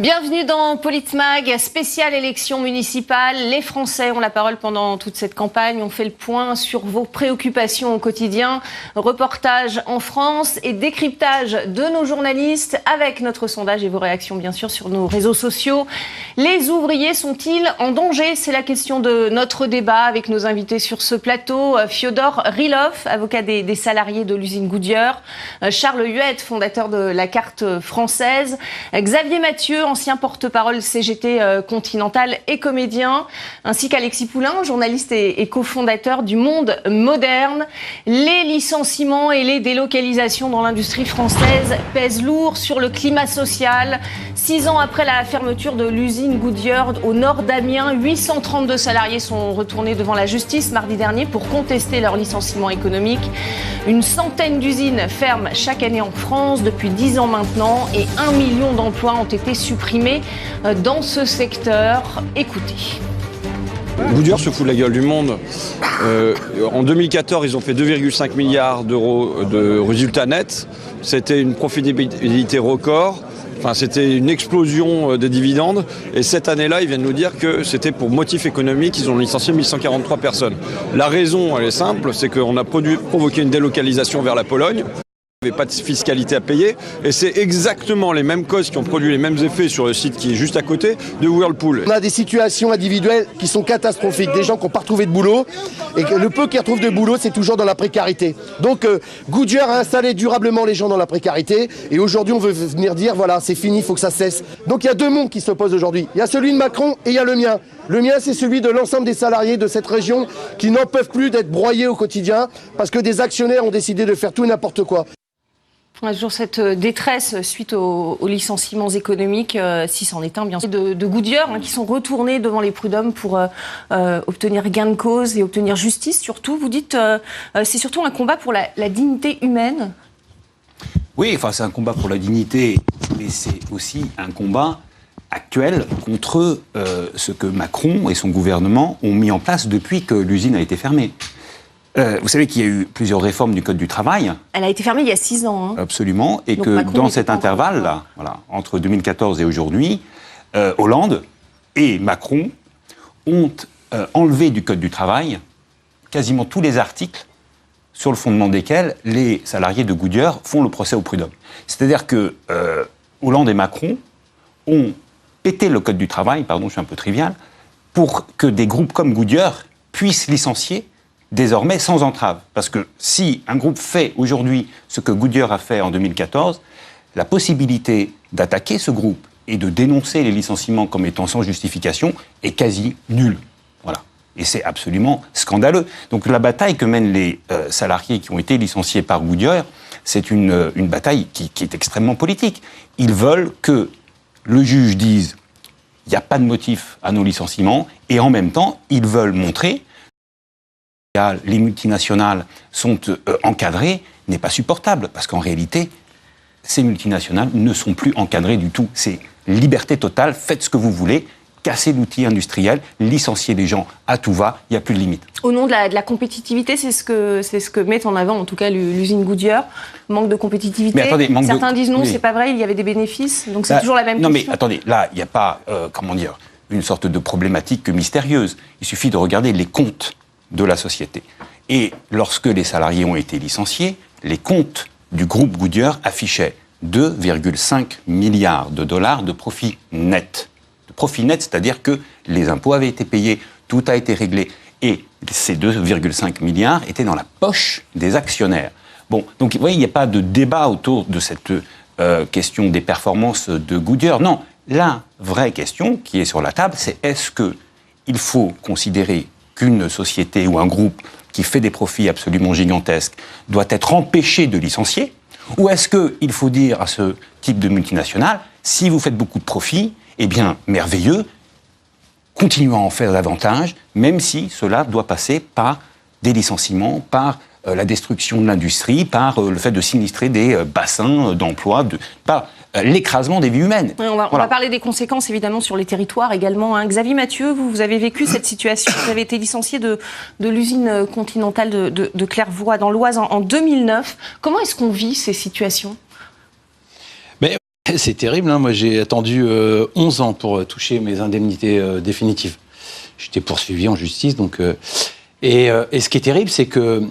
Bienvenue dans Politmag, spéciale élection municipale. Les Français ont la parole pendant toute cette campagne. On fait le point sur vos préoccupations au quotidien. Reportage en France et décryptage de nos journalistes avec notre sondage et vos réactions bien sûr sur nos réseaux sociaux. Les ouvriers sont-ils en danger? C'est la question de notre débat avec nos invités sur ce plateau. Fyodor Rylov, avocat des salariés de l'usine Goodyear. Charles Huët, fondateur de la Carte française. Xavier Mathieu, ancien porte-parole CGT Continental et comédien, ainsi qu'Alexis Poulain, journaliste et cofondateur du Monde Moderne. Les licenciements et les délocalisations dans l'industrie française pèsent lourd sur le climat social. 6 ans après la fermeture de l'usine Goodyear au nord d'Amiens, 832 salariés sont retournés devant la justice mardi dernier pour contester leur licenciement économique. Une centaine d'usines ferment chaque année en France depuis 10 ans maintenant et 1 million d'emplois ont été supprimés dans ce secteur. Écoutez. Goodyear se fout de la gueule du monde. En 2014, ils ont fait 2,5 milliards d'euros de résultats nets. C'était une profitabilité record. Enfin, c'était une explosion des dividendes. Et cette année-là, ils viennent nous dire que c'était pour motif économique. Ils ont licencié 1143 personnes. La raison, elle est simple, c'est qu'on a provoqué une délocalisation vers la Pologne. Il n'y avait pas de fiscalité à payer et c'est exactement les mêmes causes qui ont produit les mêmes effets sur le site qui est juste à côté de Whirlpool. On a des situations individuelles qui sont catastrophiques, des gens qui n'ont pas retrouvé de boulot et que le peu qui retrouvent de boulot, c'est toujours dans la précarité. Donc Goodyear a installé durablement les gens dans la précarité et aujourd'hui on veut venir dire voilà c'est fini, il faut que ça cesse. Donc il y a deux mondes qui s'opposent aujourd'hui. Il y a celui de Macron et il y a le mien. Le mien, c'est celui de l'ensemble des salariés de cette région qui n'en peuvent plus d'être broyés au quotidien parce que des actionnaires ont décidé de faire tout et n'importe quoi. On a toujours cette détresse suite aux licenciements économiques, si c'en est un bien sûr, de Goodyear, qui sont retournés devant les prud'hommes pour obtenir gain de cause et obtenir justice surtout. Vous dites c'est surtout un combat pour la dignité humaine. Oui, enfin c'est un combat pour la dignité, mais c'est aussi un combat actuel contre ce que Macron et son gouvernement ont mis en place depuis que l'usine a été fermée. Vous savez qu'il y a eu plusieurs réformes du Code du travail. Elle a été fermée il y a 6 ans. Absolument. Et donc que Macron dans cet intervalle-là, voilà, entre 2014 et aujourd'hui, Hollande et Macron ont enlevé du Code du travail quasiment tous les articles sur le fondement desquels les salariés de Goodyear font le procès au prud'homme. C'est-à-dire que Hollande et Macron ont pété le Code du travail, pardon, je suis un peu trivial, pour que des groupes comme Goodyear puissent licencier désormais sans entrave. Parce que si un groupe fait aujourd'hui ce que Goodyear a fait en 2014, la possibilité d'attaquer ce groupe et de dénoncer les licenciements comme étant sans justification est quasi nulle. Voilà. Et c'est absolument scandaleux. Donc la bataille que mènent les salariés qui ont été licenciés par Goodyear, c'est une bataille qui est extrêmement politique. Ils veulent que le juge dise « il n'y a pas de motif à nos licenciements » et en même temps, ils veulent montrer les multinationales sont encadrées n'est pas supportable, parce qu'en réalité, ces multinationales ne sont plus encadrées du tout. C'est liberté totale, faites ce que vous voulez, cassez l'outil industriel, licenciez les gens à tout va, il n'y a plus de limite. Au nom de la compétitivité, c'est ce que met en avant, en tout cas, l'usine Goodyear. Manque de compétitivité. Mais attendez, certains disent non, oui. C'est pas vrai, il y avait des bénéfices, donc c'est toujours la même question. Non mais attendez, là, il n'y a pas, une sorte de problématique mystérieuse. Il suffit de regarder les comptes de la société. Et lorsque les salariés ont été licenciés, les comptes du groupe Goodyear affichaient 2,5 milliards de dollars de profit net. De profit net, c'est-à-dire que les impôts avaient été payés, tout a été réglé. Et ces 2,5 milliards étaient dans la poche des actionnaires. Bon, donc vous voyez, il n'y a pas de débat autour de cette question des performances de Goodyear. Non, la vraie question qui est sur la table, c'est est-ce qu'il faut considérer qu'une société ou un groupe qui fait des profits absolument gigantesques doit être empêché de licencier? Ou est-ce qu'il faut dire à ce type de multinationale, si vous faites beaucoup de profits, eh bien, merveilleux, continuez à en faire davantage, même si cela doit passer par des licenciements, par la destruction de l'industrie, par le fait de sinistrer des bassins d'emploi, par l'écrasement des vies humaines. Oui, on va parler des conséquences, évidemment, sur les territoires également. Xavier Mathieu, vous avez vécu cette situation. Vous avez été licencié de l'usine Continentale de Clairvaux dans l'Oise en 2009. Comment est-ce qu'on vit ces situations ? C'est terrible, hein. Moi j'ai attendu 11 ans pour toucher mes indemnités définitives. J'étais poursuivi en justice, donc... Et ce qui est terrible, c'est que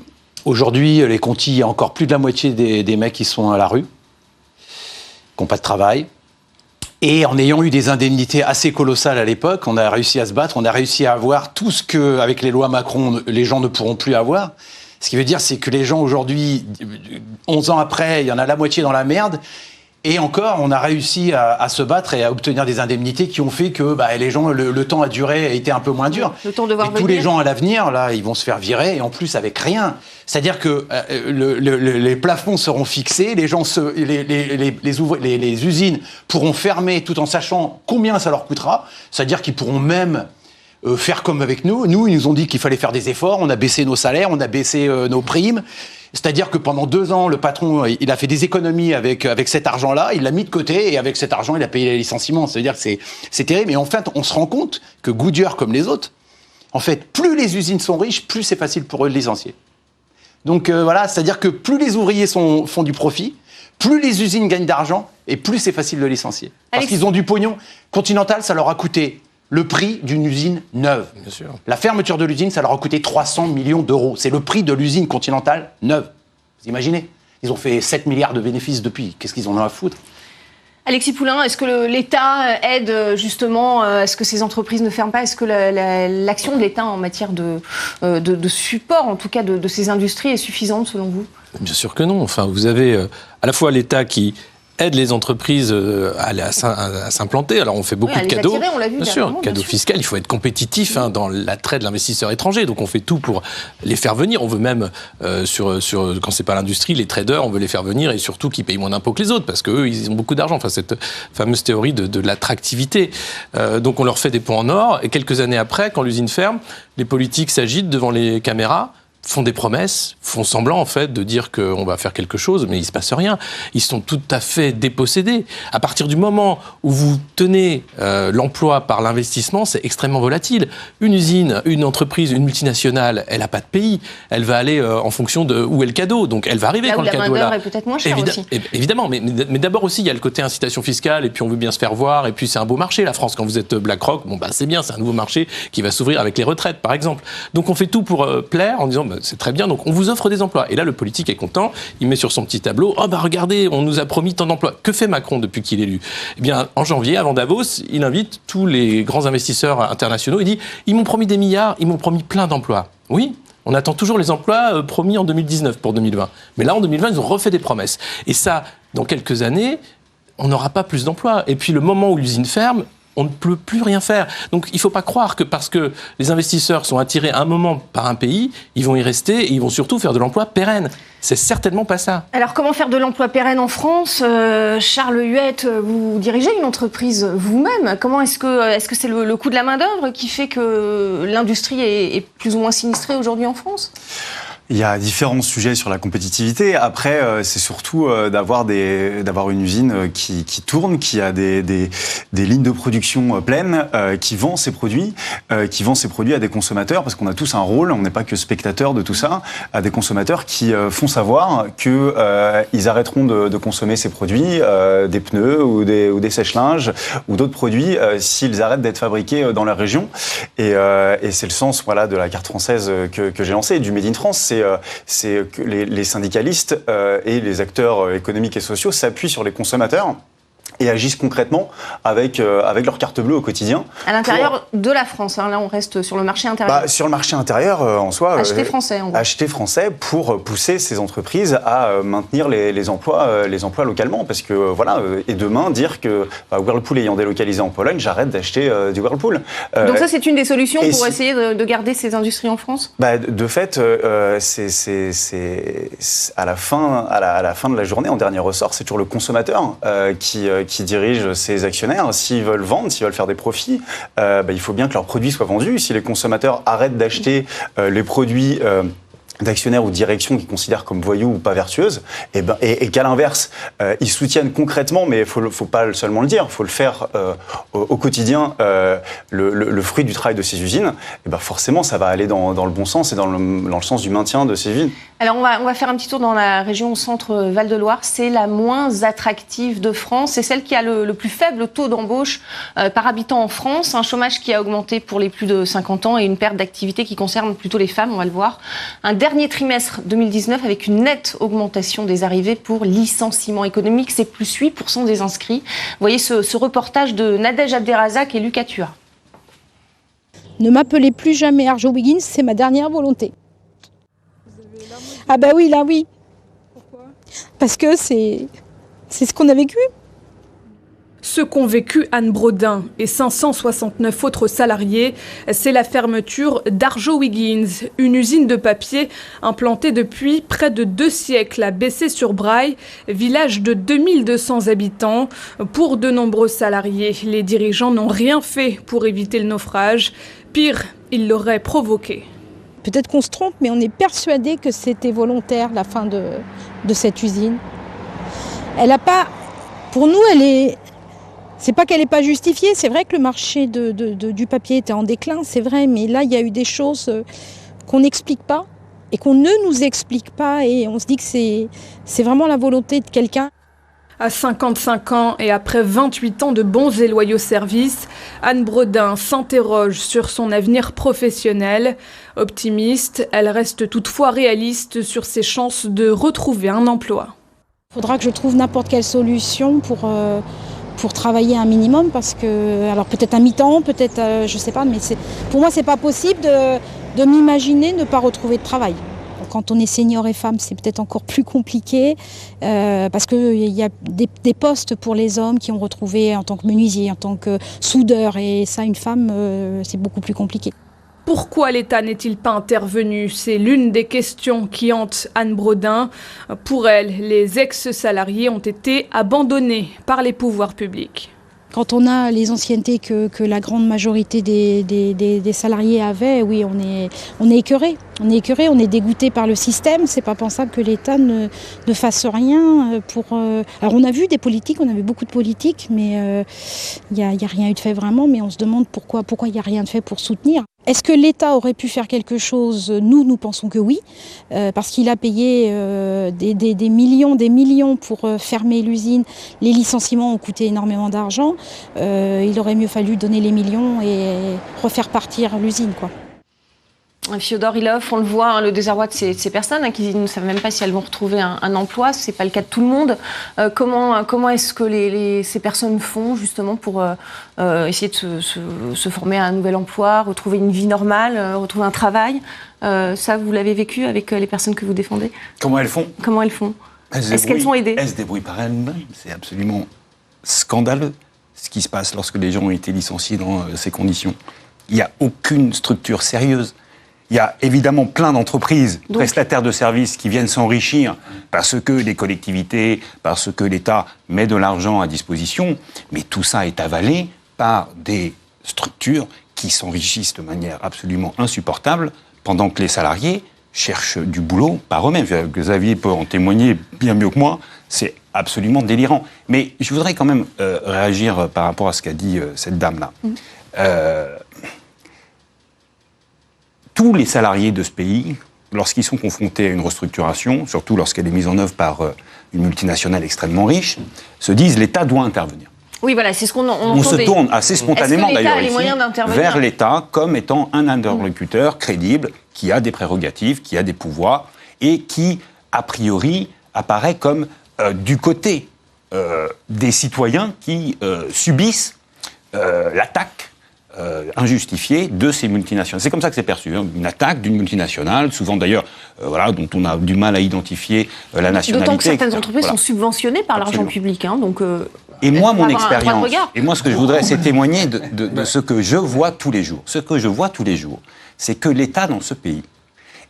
aujourd'hui, les contis, il y a encore plus de la moitié des mecs qui sont à la rue, qui n'ont pas de travail. Et en ayant eu des indemnités assez colossales à l'époque, on a réussi à se battre, on a réussi à avoir tout ce que, avec les lois Macron, les gens ne pourront plus avoir. Ce qui veut dire, c'est que les gens aujourd'hui, 11 ans après, il y en a la moitié dans la merde. Et encore, on a réussi à se battre et à obtenir des indemnités qui ont fait que les gens, le temps a duré, a été un peu moins dur. Le temps de voir tous les gens à l'avenir, là, ils vont se faire virer, et en plus avec rien. C'est-à-dire que les plafonds seront fixés, les gens, les usines pourront fermer tout en sachant combien ça leur coûtera. C'est-à-dire qu'ils pourront même faire comme avec nous. Nous, ils nous ont dit qu'il fallait faire des efforts, on a baissé nos salaires, on a baissé nos primes. C'est-à-dire que pendant 2 ans, le patron, il a fait des économies avec cet argent-là, il l'a mis de côté, et avec cet argent, il a payé les licenciements. C'est-à-dire que c'est terrible. Et en fait, on se rend compte que Goodyear, comme les autres, en fait, plus les usines sont riches, plus c'est facile pour eux de licencier. Donc voilà, c'est-à-dire que plus les ouvriers font du profit, plus les usines gagnent d'argent, et plus c'est facile de licencier. Parce qu'ils ont du pognon. Continental, ça leur a coûté le prix d'une usine neuve. Bien sûr. La fermeture de l'usine, ça leur a coûté 300 millions d'euros. C'est le prix de l'usine Continental neuve. Vous imaginez ? Ils ont fait 7 milliards de bénéfices depuis. Qu'est-ce qu'ils en ont à foutre ? Alexis Poulain, est-ce que l'État aide justement à ce que ces entreprises ne ferment pas ? Est-ce que l'action de l'État en matière de support, en tout cas de ces industries, est suffisante selon vous ? Bien sûr que non. Enfin, vous avez à la fois l'État qui aide les entreprises à s'implanter. Alors, on fait beaucoup de cadeaux. Attirer, on l'a vu, bien sûr, cadeaux fiscaux. Il faut être compétitif dans l'attrait de l'investisseur étranger. Donc, on fait tout pour les faire venir. On veut même, quand c'est pas l'industrie, les traders, on veut les faire venir et surtout qu'ils payent moins d'impôts que les autres parce qu'eux, ils ont beaucoup d'argent. Enfin, cette fameuse théorie de l'attractivité. Donc, on leur fait des ponts en or. Et quelques années après, quand l'usine ferme, les politiques s'agitent devant les caméras, font des promesses, font semblant en fait de dire qu'on va faire quelque chose, mais il ne se passe rien. Ils sont tout à fait dépossédés. À partir du moment où vous tenez l'emploi par l'investissement, c'est extrêmement volatile. Une usine, une entreprise, une multinationale, elle n'a pas de pays. Elle va aller en fonction de où est le cadeau. Donc elle va arriver quand le cadeau est là. La main-d'œuvre est peut-être moins chère aussi. Évidemment, mais d'abord aussi, il y a le côté incitation fiscale, et puis on veut bien se faire voir, et puis c'est un beau marché, la France. Quand vous êtes BlackRock, c'est bien, c'est un nouveau marché qui va s'ouvrir avec les retraites, par exemple. Donc on fait tout pour plaire en disant c'est très bien, donc on vous offre des emplois. Et là, le politique est content, il met sur son petit tableau, regardez, on nous a promis tant d'emplois. Que fait Macron depuis qu'il est élu ? Eh bien, en janvier, avant Davos, il invite tous les grands investisseurs internationaux, il dit, ils m'ont promis des milliards, ils m'ont promis plein d'emplois. Oui, on attend toujours les emplois promis en 2019 pour 2020. Mais là, en 2020, ils ont refait des promesses. Et ça, dans quelques années, on n'aura pas plus d'emplois. Et puis, le moment où l'usine ferme, on ne peut plus rien faire. Donc il ne faut pas croire que parce que les investisseurs sont attirés à un moment par un pays, ils vont y rester et ils vont surtout faire de l'emploi pérenne. C'est certainement pas ça. Alors comment faire de l'emploi pérenne en France ? Charles Huette, vous dirigez une entreprise vous-même. Comment est-ce que c'est le coût de la main-d'œuvre qui fait que l'industrie est plus ou moins sinistrée aujourd'hui en France ? Il y a différents sujets sur la compétitivité. Après, c'est surtout d'avoir une usine qui tourne, qui a des lignes de production pleines, qui vend ses produits à des consommateurs, parce qu'on a tous un rôle, on n'est pas que spectateurs de tout ça, à des consommateurs qui font savoir que ils arrêteront de consommer ces produits, des pneus ou des sèche-linges ou d'autres produits s'ils arrêtent d'être fabriqués dans leur région. Et c'est le sens de la carte française que j'ai lancée, du Made in France. C'est que les syndicalistes et les acteurs économiques et sociaux s'appuient sur les consommateurs et agissent concrètement avec leur carte bleue au quotidien. À l'intérieur de la France, là on reste sur le marché intérieur. Sur le marché intérieur, en soi... Acheter français, en gros. Acheter français pour pousser ces entreprises à maintenir les emplois localement. Parce que, et demain, dire que Whirlpool ayant délocalisé en Pologne, j'arrête d'acheter du Whirlpool. Donc ça, c'est une des solutions pour essayer de garder ces industries en France ? De fait, c'est à la fin de la journée, en dernier ressort, c'est toujours le consommateur qui dirige ses actionnaires. S'ils veulent vendre, s'ils veulent faire des profits, il faut bien que leurs produits soient vendus. Si les consommateurs arrêtent d'acheter les produits d'actionnaires ou de directions qui considèrent comme voyous ou pas vertueuses, et qu'à l'inverse, ils soutiennent concrètement, mais il faut pas seulement le dire, il faut le faire au quotidien, le fruit du travail de ces usines, et forcément ça va aller dans le bon sens et dans le sens du maintien de ces usines. Alors on va faire un petit tour dans la région centre Val-de-Loire. C'est la moins attractive de France. C'est celle qui a le plus faible taux d'embauche par habitant en France. Un chômage qui a augmenté pour les plus de 50 ans et une perte d'activité qui concerne plutôt les femmes, on va le voir. Un dernier trimestre 2019 avec une nette augmentation des arrivées pour licenciement économique. C'est plus 8% des inscrits. Vous voyez ce reportage de Nadège Abderrazak et Lucas Tua. Ne m'appelez plus jamais Arjo Wiggins, c'est ma dernière volonté. Ah bah oui, là oui. Pourquoi ? Parce que c'est ce qu'on a vécu. Ce qu'ont vécu Anne Brodin et 569 autres salariés, c'est la fermeture d'Arjo Wiggins, une usine de papier implantée depuis près de 2 siècles à Bessay-sur-Braille, village de 2200 habitants. Pour de nombreux salariés, les dirigeants n'ont rien fait pour éviter le naufrage. Pire, ils l'auraient provoqué. Peut-être qu'on se trompe, mais on est persuadé que c'était volontaire, la fin de cette usine. Elle n'a pas... Pour nous, c'est pas qu'elle n'est pas justifiée, c'est vrai que le marché du papier était en déclin, c'est vrai, mais là, il y a eu des choses qu'on n'explique pas et qu'on ne nous explique pas, et on se dit que c'est vraiment la volonté de quelqu'un. À 55 ans et après 28 ans de bons et loyaux services, Anne Brodin s'interroge sur son avenir professionnel. Optimiste, elle reste toutefois réaliste sur ses chances de retrouver un emploi. Il faudra que je trouve n'importe quelle solution pour travailler un minimum, parce que, alors peut-être à mi-temps, peut-être, je sais pas, mais pour moi c'est pas possible de m'imaginer ne pas retrouver de travail. Quand on est senior et femme, c'est peut-être encore plus compliqué, parce qu'il y a des postes pour les hommes qui ont retrouvé en tant que menuisier, en tant que soudeur, et ça, une femme, c'est beaucoup plus compliqué. Pourquoi l'État n'est-il pas intervenu ? C'est l'une des questions qui hantent Anne Brodin. Pour elle, les ex-salariés ont été abandonnés par les pouvoirs publics. Quand on a les anciennetés que la grande majorité des salariés avaient, oui, on est écœuré. On est écœuré, on est dégoûté par le système. C'est pas pensable que l'État ne fasse rien pour... Alors on a vu des politiques, on a vu beaucoup de politiques, mais il y a rien eu de fait vraiment. Mais on se demande pourquoi il n'y a rien de fait pour soutenir. Est-ce que l'État aurait pu faire quelque chose ? Nous pensons que oui, parce qu'il a payé des millions pour fermer l'usine. Les licenciements ont coûté énormément d'argent. Il aurait mieux fallu donner les millions et refaire partir l'usine, quoi. Fiodor Ilov, on le voit, le désarroi de ces personnes qui ne savent même pas si elles vont retrouver un emploi. Ce n'est pas le cas de tout le monde. Comment est-ce que ces personnes font justement pour essayer de se former à un nouvel emploi, retrouver une vie normale, retrouver un travail ? Ça, vous l'avez vécu avec les personnes que vous défendez ? Comment elles font ? Est-ce qu'elles sont aidées ? Elles se débrouillent par elles-mêmes. C'est absolument scandaleux ce qui se passe lorsque les gens ont été licenciés dans ces conditions. Il n'y a aucune structure sérieuse. Il y a évidemment plein d'entreprises, prestataires de services qui viennent s'enrichir parce que les collectivités, parce que l'État met de l'argent à disposition, mais tout ça est avalé par des structures qui s'enrichissent de manière absolument insupportable pendant que les salariés cherchent du boulot par eux-mêmes. Xavier peut en témoigner bien mieux que moi, c'est absolument délirant. Mais je voudrais quand même réagir par rapport à ce qu'a dit cette dame-là. Tous les salariés de ce pays, lorsqu'ils sont confrontés à une restructuration, surtout lorsqu'elle est mise en œuvre par une multinationale extrêmement riche, se disent l'État doit intervenir. Oui, voilà, c'est ce qu'on entendait. On se tourne assez spontanément d'ailleurs ici vers l'État comme étant un interlocuteur crédible qui a des prérogatives, qui a des pouvoirs et qui, a priori, apparaît comme du côté des citoyens qui subissent l'attaque injustifiée de ces multinationales. C'est comme ça que c'est perçu, une attaque d'une multinationale, souvent d'ailleurs, dont on a du mal à identifier la nationalité. D'autant que certaines entreprises sont subventionnées par l'argent public, donc. Et moi, mon expérience, et moi, ce que je voudrais, c'est témoigner de ce que je vois tous les jours. Ce que je vois tous les jours, c'est que l'État dans ce pays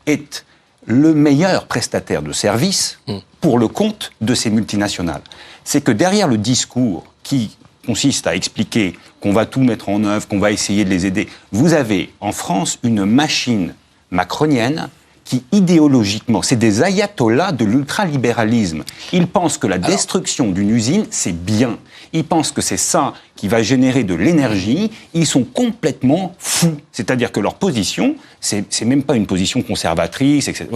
est le meilleur prestataire de services pour le compte de ces multinationales. C'est que derrière le discours qui consiste à expliquer qu'on va tout mettre en œuvre, qu'on va essayer de les aider, vous avez en France une machine macronienne qui idéologiquement, c'est des ayatollahs de l'ultralibéralisme. Ils pensent que la destruction d'une usine, c'est bien. Ils pensent que c'est ça qui va générer de l'énergie. Ils sont complètement fous. C'est-à-dire que leur position, c'est même pas une position conservatrice, etc.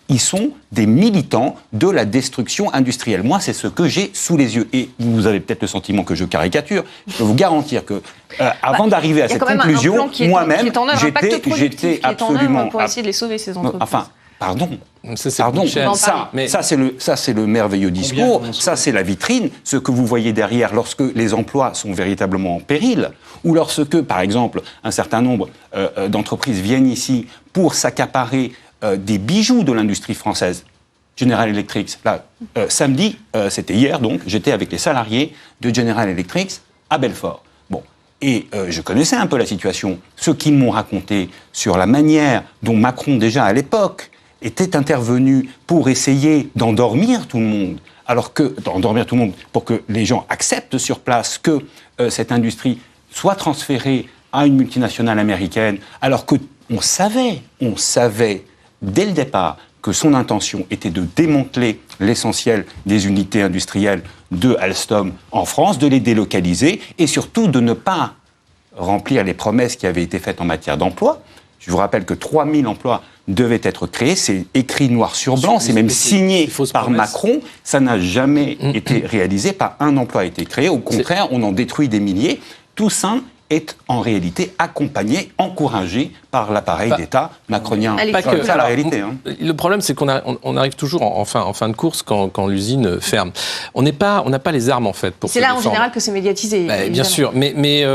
Ils sont des militants de la destruction industrielle. Moi, c'est ce que j'ai sous les yeux. Et vous avez peut-être le sentiment que je caricature. Je peux vous garantir que avant d'arriver à cette conclusion, moi-même, j'étais absolument... pour essayer de les sauver, ces entreprises. Enfin, pardon. Ça, c'est le merveilleux discours, ça, c'est la vitrine. Ce que vous voyez derrière, lorsque les emplois sont véritablement en péril, ou lorsque, par exemple, un certain nombre d'entreprises viennent ici pour s'accaparer des bijoux de l'industrie française. General Electric, là, samedi, c'était hier, donc, j'étais avec les salariés de General Electric à Belfort. Bon. Et je connaissais un peu la situation. Ceux qui m'ont raconté sur la manière dont Macron, déjà à l'époque, était intervenu pour essayer d'endormir tout le monde, pour que les gens acceptent sur place que cette industrie soit transférée à une multinationale américaine, alors qu'on savait dès le départ que son intention était de démanteler l'essentiel des unités industrielles de Alstom en France, de les délocaliser et surtout de ne pas remplir les promesses qui avaient été faites en matière d'emploi. Je vous rappelle que 3000 emplois devaient être créés, c'est écrit noir sur blanc, c'est même signé par Macron, ça n'a jamais été réalisé, pas un emploi a été créé, au contraire, on en détruit des milliers. Tout ça est en réalité accompagné, encouragé par l'appareil d'État macronien. C'est ça la réalité. Le problème, c'est qu'on arrive toujours en fin de course quand l'usine ferme. On n'a pas les armes, en fait, pour se défendre. C'est là, en général, que c'est médiatisé. Bien sûr. Mais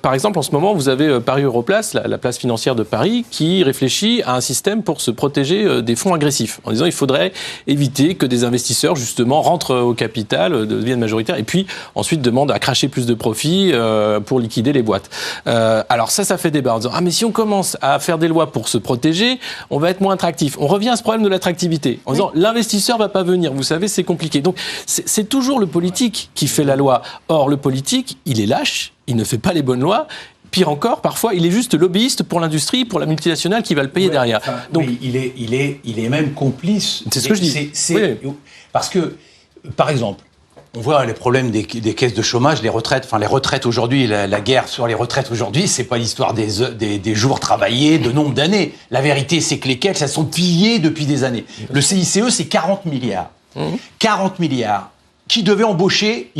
par exemple, en ce moment, vous avez Paris Europlace, la place financière de Paris, qui réfléchit à un système pour se protéger des fonds agressifs. En disant qu'il faudrait éviter que des investisseurs, justement, rentrent au capital, deviennent majoritaires, et puis ensuite demandent à cracher plus de profits pour liquider les boîtes. Alors ça fait débat en disant « Ah, mais si on commence à faire des lois pour se protéger, on va être moins attractif. » On revient à ce problème de l'attractivité, en disant « L'investisseur va pas venir, vous savez, c'est compliqué. » Donc c'est toujours le politique qui fait la loi. Or, le politique, il est lâche, il ne fait pas les bonnes lois. Pire encore, parfois, il est juste lobbyiste pour l'industrie, pour la multinationale qui va le payer derrière. Donc, oui, il est même complice. C'est ce que je dis. Parce que, par exemple, on voit les problèmes des caisses de chômage, les retraites. Enfin, les retraites aujourd'hui, la guerre sur les retraites aujourd'hui, c'est pas l'histoire des jours travaillés, de nombre d'années. La vérité, c'est que les caisses, elles sont pillées depuis des années. Le CICE, c'est 40 milliards. 40 milliards. Qui devait embaucher,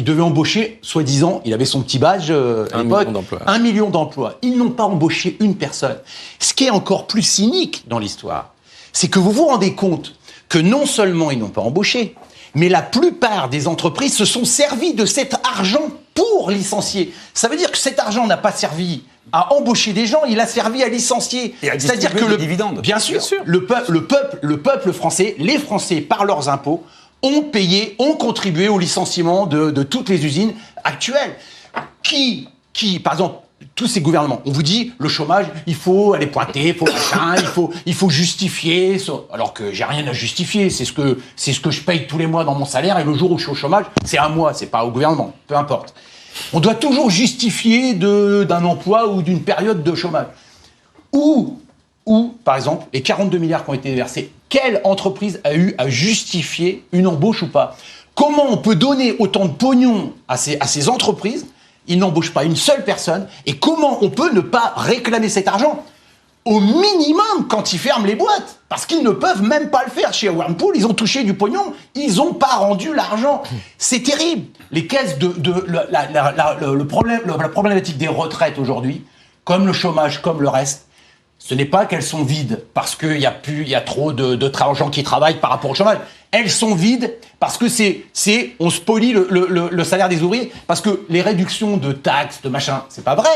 soi-disant, il avait son petit badge à l'époque, 1 million d'emplois. Ils n'ont pas embauché une personne. Ce qui est encore plus cynique dans l'histoire, c'est que vous vous rendez compte que non seulement ils n'ont pas embauché, mais la plupart des entreprises se sont servies de cet argent pour licencier. Ça veut dire que cet argent n'a pas servi à embaucher des gens, il a servi à licencier. C'est-à-dire que bien sûr, le peuple français, les Français, par leurs impôts, ont contribué au licenciement de toutes les usines actuelles. Qui, par exemple, tous ces gouvernements, on vous dit, le chômage, il faut aller pointer, il faut justifier, alors que j'ai rien à justifier, c'est ce que je paye tous les mois dans mon salaire, et le jour où je suis au chômage, c'est à moi, c'est pas au gouvernement, peu importe. On doit toujours justifier d'un emploi ou d'une période de chômage. Ou, par exemple, les 42 milliards qui ont été versés, quelle entreprise a eu à justifier une embauche ou pas? Comment on peut donner autant de pognon à ces entreprises? Ils n'embauchent pas une seule personne. Et comment on peut ne pas réclamer cet argent au minimum quand ils ferment les boîtes? Parce qu'ils ne peuvent même pas le faire. Chez Whirlpool, ils ont touché du pognon. Ils n'ont pas rendu l'argent. C'est terrible. Les caisses la problématique des retraites aujourd'hui, comme le chômage, comme le reste, ce n'est pas qu'elles sont vides parce qu'il y a trop de gens qui travaillent par rapport au chômage. Elles sont vides parce que on spolie le salaire des ouvriers. Parce que les réductions de taxes, de machin, c'est pas vrai.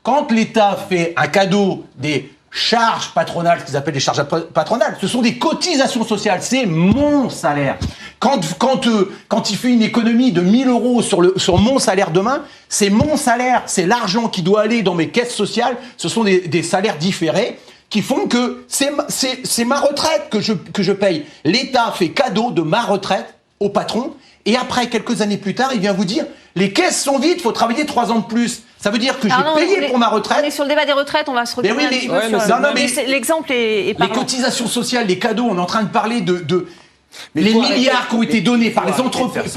Quand l'État fait un cadeau des charges patronales, ce qu'ils appellent les charges patronales, ce sont des cotisations sociales. C'est mon salaire. Quand il fait une économie de 1 000 € sur mon salaire demain, c'est mon salaire. C'est l'argent qui doit aller dans mes caisses sociales. Ce sont des salaires différés qui font que c'est ma retraite que je paye. L'État fait cadeau de ma retraite au patron. Et après, quelques années plus tard, il vient vous dire « Les caisses sont vides, il faut travailler 3 ans de plus ». Ça veut dire que j'ai payé pour ma retraite. On est sur le débat des retraites, on va se retourner un petit peu sur... L'exemple est les cotisations sociales, les cadeaux, on est en train de parler de les milliards qui ont été donnés par les entreprises,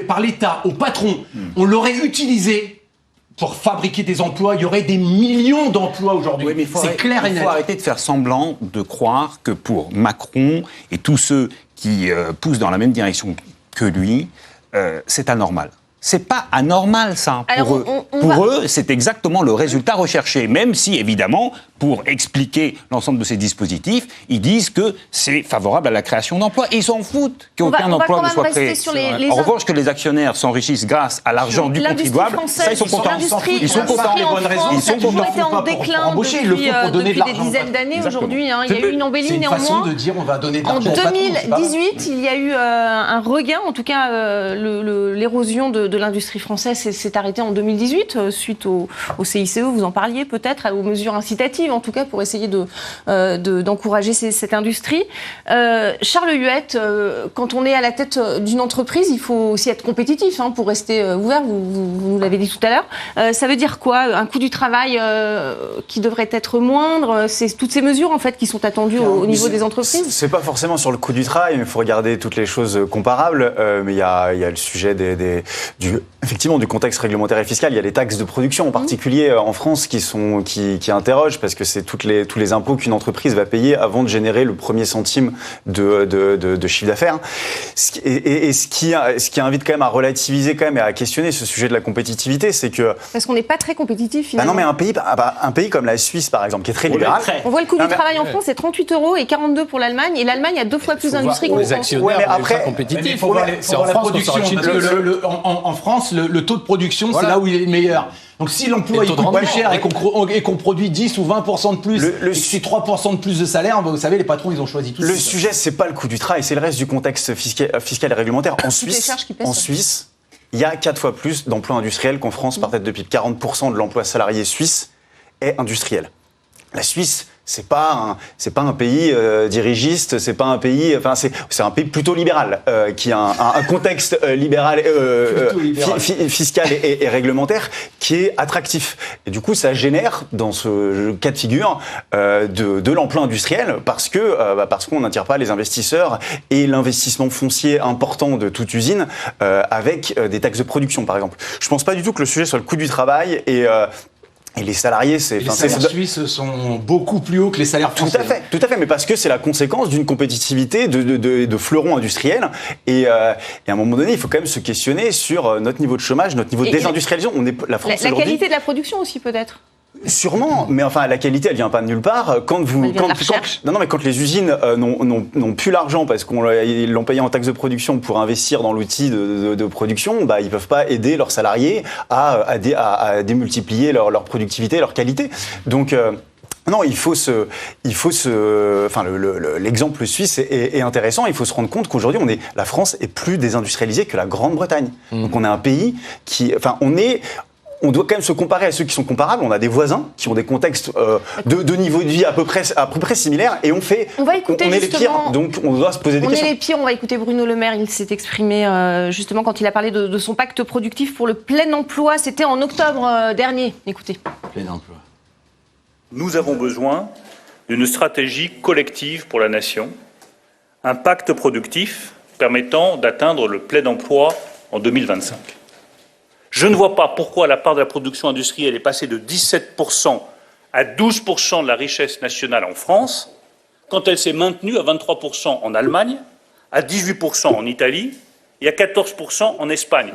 par l'État aux patrons. On l'aurait utilisé pour fabriquer des emplois, il y aurait des millions d'emplois aujourd'hui. Oui, c'est clair et net. Il faut arrêter de faire semblant de croire que pour Macron et tous ceux qui poussent dans la même direction que lui, c'est anormal. C'est pas anormal, ça, pour eux. Pour eux, c'est exactement le résultat recherché, même si, évidemment, pour expliquer l'ensemble de ces dispositifs, ils disent que c'est favorable à la création d'emplois. Et ils s'en foutent qu'aucun emploi ne soit créé. En revanche, que les actionnaires s'enrichissent grâce à l'argent du contribuable, ça, ils sont contents. Ils sont contents. Ils sont contents. Ils ont été en déclin depuis des dizaines d'années aujourd'hui. Il y a eu une embellie néanmoins. C'est une façon de dire on va donner de l'argent. En 2018, il y a eu un regain, en tout cas l'érosion de l'industrie française s'est arrêtée en 2018 suite au CICE, vous en parliez peut-être, aux mesures incitatives en tout cas pour essayer d'encourager cette industrie. Charles Huët, quand on est à la tête d'une entreprise, il faut aussi être compétitif pour rester ouvert, vous nous l'avez dit tout à l'heure. Ça veut dire quoi? Un coût du travail qui devrait être moindre? C'est toutes ces mesures en fait qui sont attendues au niveau des entreprises? C'est pas forcément sur le coût du travail, mais il faut regarder toutes les choses comparables. Mais il y a le sujet effectivement du contexte réglementaire et fiscal. Il y a les taxes de production en particulier en France qui interrogent, parce que c'est tous les impôts qu'une entreprise va payer avant de générer le premier centime de chiffre d'affaires. Et ce qui invite quand même à relativiser quand même et à questionner ce sujet de la compétitivité, c'est que... Parce qu'on n'est pas très compétitif finalement. Non, mais un pays comme la Suisse par exemple, qui est très libéral... On voit le coût du travail en France, c'est 38 € et 42 pour l'Allemagne. Et l'Allemagne a 2 fois plus d'industrie qu'en France. Mais après, compétitifs. Il faut voir la production. En France, le taux de production, c'est là où il est le meilleur. Donc si l'emploi il coûte plus cher et qu'on produit 10 ou 20% de plus, et que c'est 3% de plus de salaire, vous savez, les patrons, ils ont choisi tout ça. Le sujet, c'est pas le coût du travail, c'est le reste du contexte fiscal et réglementaire. En Suisse, il y a 4 fois plus d'emplois industriels qu'en France, par tête de PIB. 40% de l'emploi salarié suisse est industriel. La Suisse, c'est pas un pays dirigiste, c'est pas un pays, enfin c'est un pays plutôt libéral qui a un contexte libéral, fiscal et réglementaire qui est attractif. Et du coup, ça génère dans ce cas de figure de l'emploi industriel parce qu'on n'attire pas les investisseurs et l'investissement foncier important de toute usine avec des taxes de production, par exemple. Je pense pas du tout que le sujet soit le coût du travail et les salariés, les salaires suisses sont beaucoup plus hauts que les salaires français. Tout à fait, mais parce que c'est la conséquence d'une compétitivité de fleurons industriels. Et à un moment donné, il faut quand même se questionner sur notre niveau de chômage, notre niveau de désindustrialisation. La France la qualité de la production aussi, peut-être. Sûrement, mais enfin la qualité elle vient pas de nulle part. Quand les usines n'ont plus l'argent parce qu'ils l'ont payé en taxes de production pour investir dans l'outil de production, ils peuvent pas aider leurs salariés à démultiplier leur productivité, leur qualité. Donc non, l'exemple suisse est intéressant. Il faut se rendre compte qu'aujourd'hui, la France est plus désindustrialisée que la Grande-Bretagne. Donc on est un pays on doit quand même se comparer à ceux qui sont comparables. On a des voisins qui ont des contextes de niveau de vie à peu près similaires et on est les pires, donc on doit se poser des questions. On est les pires, on va écouter Bruno Le Maire, il s'est exprimé justement quand il a parlé de son pacte productif pour le plein emploi, c'était en octobre dernier. Écoutez. Plein emploi. Nous avons besoin d'une stratégie collective pour la nation, un pacte productif permettant d'atteindre le plein emploi en 2025. Je ne vois pas pourquoi la part de la production industrielle est passée de 17% à 12% de la richesse nationale en France, quand elle s'est maintenue à 23% en Allemagne, à 18% en Italie et à 14% en Espagne.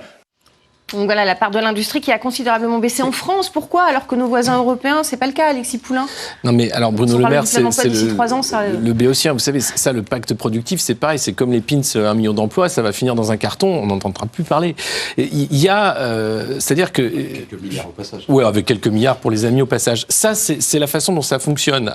Donc voilà, la part de l'industrie qui a considérablement baissé en France. Pourquoi? Alors que nos voisins européens, c'est pas le cas, Alexis Poulain. Non mais alors Bruno Le Maire, c'est le béotien. Vous savez, ça, le pacte productif, c'est pareil. C'est comme les pins 1 million d'emplois, ça va finir dans un carton, on n'entendra plus parler. Il y a, c'est-à-dire que... Quelques milliards au passage. Oui, avec quelques milliards pour les amis au passage. Ça, c'est la façon dont ça fonctionne.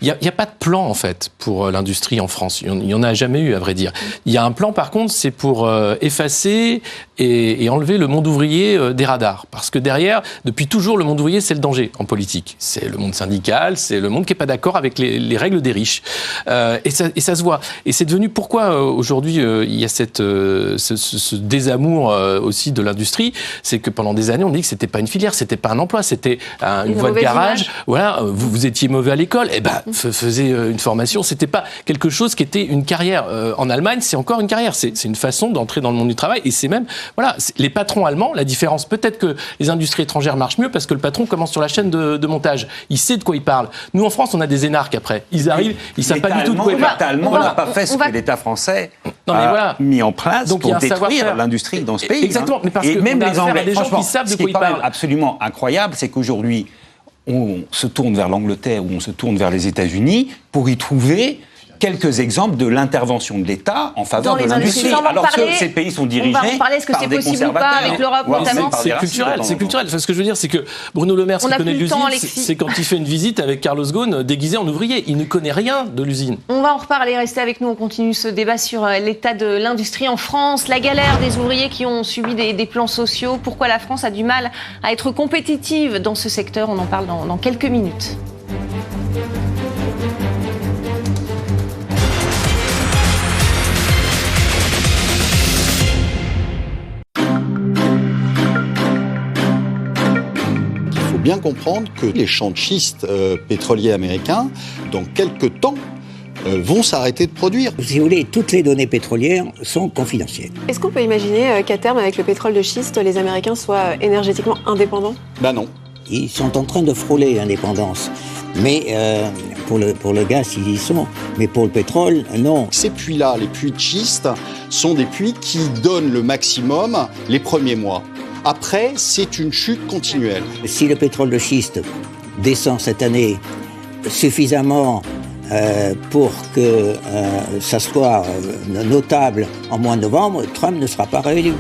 Il n'y a pas de plan, en fait, pour l'industrie en France. Il n'y en a jamais eu, à vrai dire. Il y a un plan, par contre, c'est pour effacer et enlever le monde ouvrier des radars. Parce que derrière, depuis toujours, le monde ouvrier, c'est le danger en politique. C'est le monde syndical, c'est le monde qui n'est pas d'accord avec les règles des riches. Et ça se voit. Et c'est devenu pourquoi aujourd'hui il y a ce désamour aussi de l'industrie, c'est que pendant des années, on dit que c'était pas une filière, c'était pas un emploi, c'était une voie de garage. Image. Voilà, vous étiez mauvais à l'école, faisez une formation. C'était pas quelque chose qui était une carrière. En Allemagne, c'est encore une carrière. C'est une façon d'entrer dans le monde du travail. Et c'est même, les patrons allemands, la différence, peut-être que les industries étrangères marchent mieux parce que le patron commence sur la chaîne de montage. Il sait de quoi il parle. Nous, en France, on a des énarques après. Ils arrivent, ils savent pas du tout de quoi ils parlent. L'État allemand n'a pas fait ce que l'État français a mis en place pour détruire l'industrie dans ce pays. Exactement. Mais parce que même les Anglais, des gens qui savent de quoi ils parlent. Ce qui est absolument incroyable, c'est qu'aujourd'hui, on se tourne vers l'Angleterre ou on se tourne vers les États-Unis pour y trouver quelques exemples de l'intervention de l'État en faveur de l'industrie. Alors que ces pays sont dirigés par des conservateurs. Est-ce que c'est possible ou pas avec l'Europe notamment? C'est culturel. Ce que je veux dire, c'est que Bruno Le Maire, qui connaît l'usine, c'est quand il fait une visite avec Carlos Ghosn déguisé en ouvrier. Il ne connaît rien de l'usine. On va en reparler. Restez avec nous. On continue ce débat sur l'état de l'industrie en France, la galère des ouvriers qui ont subi des plans sociaux. Pourquoi la France a du mal à être compétitive dans ce secteur? On en parle dans quelques minutes. Bien comprendre que les champs de schiste pétroliers américains, dans quelques temps, vont s'arrêter de produire. Si vous voulez, toutes les données pétrolières sont confidentielles. Est-ce qu'on peut imaginer qu'à terme, avec le pétrole de schiste, les Américains soient énergétiquement indépendants? Non. Ils sont en train de frôler l'indépendance. Mais pour le gaz, ils y sont. Mais pour le pétrole, non. Ces puits-là, les puits de schiste, sont des puits qui donnent le maximum les premiers mois. Après, c'est une chute continuelle. Si le pétrole de schiste descend cette année suffisamment pour que ça soit notable en mois de novembre, Trump ne sera pas réélu.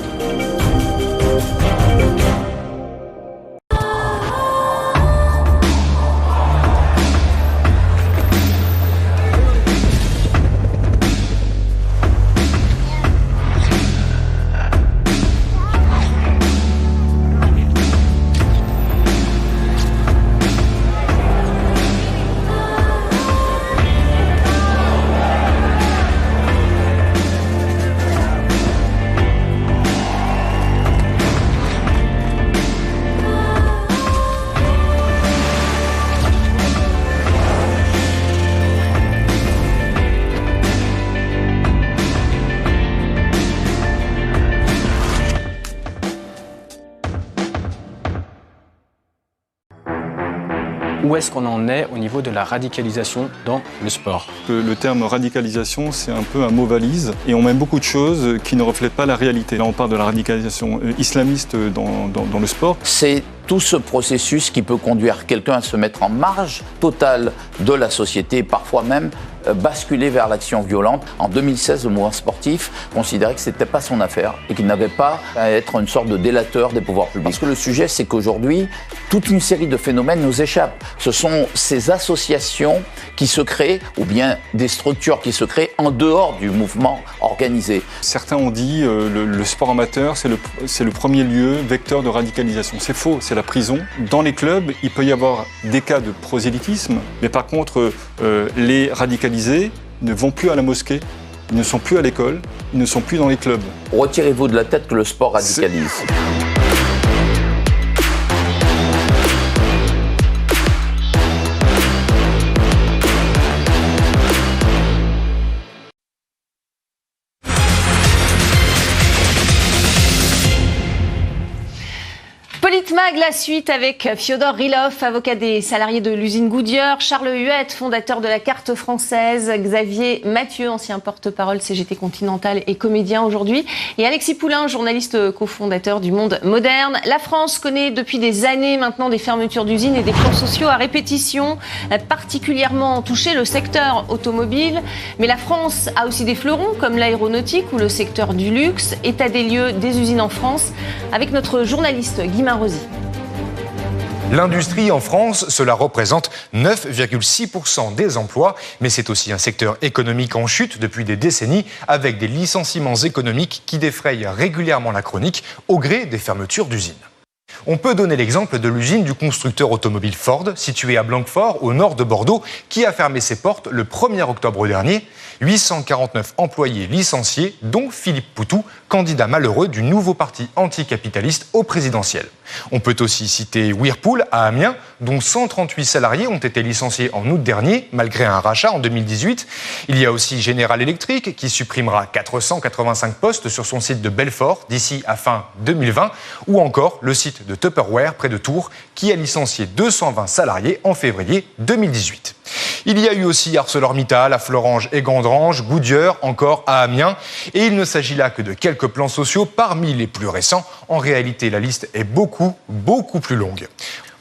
Où est-ce qu'on en est au niveau de la radicalisation dans le sport? Le terme radicalisation, c'est un peu un mot valise et on met beaucoup de choses qui ne reflètent pas la réalité. Là, on parle de la radicalisation islamiste dans le sport. C'est tout ce processus qui peut conduire quelqu'un à se mettre en marge totale de la société, parfois même basculer vers l'action violente. En 2016, le mouvement sportif considérait que ce n'était pas son affaire et qu'il n'avait pas à être une sorte de délateur des pouvoirs publics. Parce que le sujet, c'est qu'aujourd'hui, toute une série de phénomènes nous échappent. Ce sont ces associations qui se créent, ou bien des structures qui se créent en dehors du mouvement organisé. Certains ont dit le sport amateur, c'est le premier lieu vecteur de radicalisation. C'est faux, c'est la prison. Dans les clubs, il peut y avoir des cas de prosélytisme, mais par contre, les radicalisés ne vont plus à la mosquée, ils ne sont plus à l'école, ils ne sont plus dans les clubs. Retirez-vous de la tête que le sport radicalise. Politmag, la suite avec Fyodor Rylov, avocat des salariés de l'usine Goodyear, Charles Huette, fondateur de la Carte française, Xavier Mathieu, ancien porte-parole CGT Continental et comédien aujourd'hui, et Alexis Poulain, journaliste cofondateur du Monde Moderne. La France connaît depuis des années maintenant des fermetures d'usines et des plans sociaux à répétition, particulièrement touché le secteur automobile. Mais la France a aussi des fleurons comme l'aéronautique ou le secteur du luxe. État des lieux des usines en France avec notre journaliste Guy Marosi. L'industrie en France, cela représente 9,6% des emplois, mais c'est aussi un secteur économique en chute depuis des décennies, avec des licenciements économiques qui défrayent régulièrement la chronique au gré des fermetures d'usines. On peut donner l'exemple de l'usine du constructeur automobile Ford, située à Blanquefort, au nord de Bordeaux, qui a fermé ses portes le 1er octobre dernier. 849 employés licenciés, dont Philippe Poutou, candidat malheureux du nouveau parti anticapitaliste au présidentiel. On peut aussi citer Whirlpool à Amiens, dont 138 salariés ont été licenciés en août dernier, malgré un rachat en 2018. Il y a aussi General Electric, qui supprimera 485 postes sur son site de Belfort d'ici à fin 2020, ou encore le site de Tupperware, près de Tours, qui a licencié 220 salariés en février 2018. Il y a eu aussi ArcelorMittal à Florange et Gandrange, Goodyear encore à Amiens. Et il ne s'agit là que de quelques plans sociaux parmi les plus récents. En réalité, la liste est beaucoup plus longue.